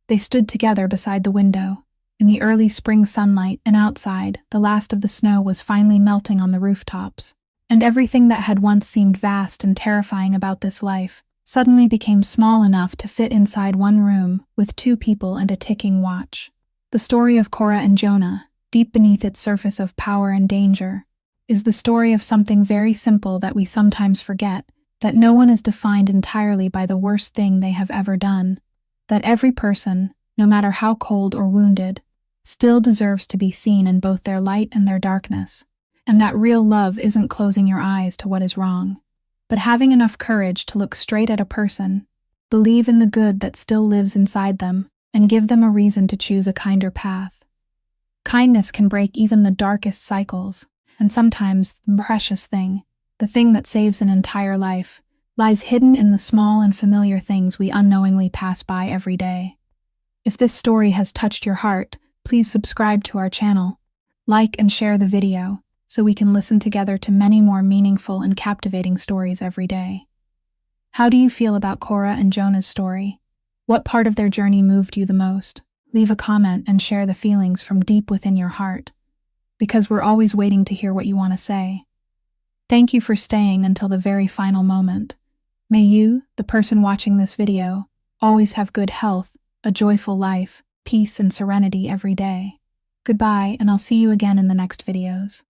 They stood together beside the window, in the early spring sunlight, and outside, the last of the snow was finally melting on the rooftops, and everything that had once seemed vast and terrifying about this life suddenly became small enough to fit inside one room with 2 people and a ticking watch. The story of Cora and Jonah, deep beneath its surface of power and danger, is the story of something very simple that we sometimes forget, that no one is defined entirely by the worst thing they have ever done, that every person, no matter how cold or wounded, still deserves to be seen in both their light and their darkness, and that real love isn't closing your eyes to what is wrong, but having enough courage to look straight at a person, believe in the good that still lives inside them, and give them a reason to choose a kinder path. Kindness can break even the darkest cycles, and sometimes the precious thing, the thing that saves an entire life, lies hidden in the small and familiar things we unknowingly pass by every day. If this story has touched your heart, please subscribe to our channel, like and share the video, so we can listen together to many more meaningful and captivating stories every day. How do you feel about Cora and Jonah's story? What part of their journey moved you the most? Leave a comment and share the feelings from deep within your heart, because we're always waiting to hear what you want to say. Thank you for staying until the very final moment. May you, the person watching this video, always have good health, a joyful life, peace and serenity every day. Goodbye, and I'll see you again in the next videos.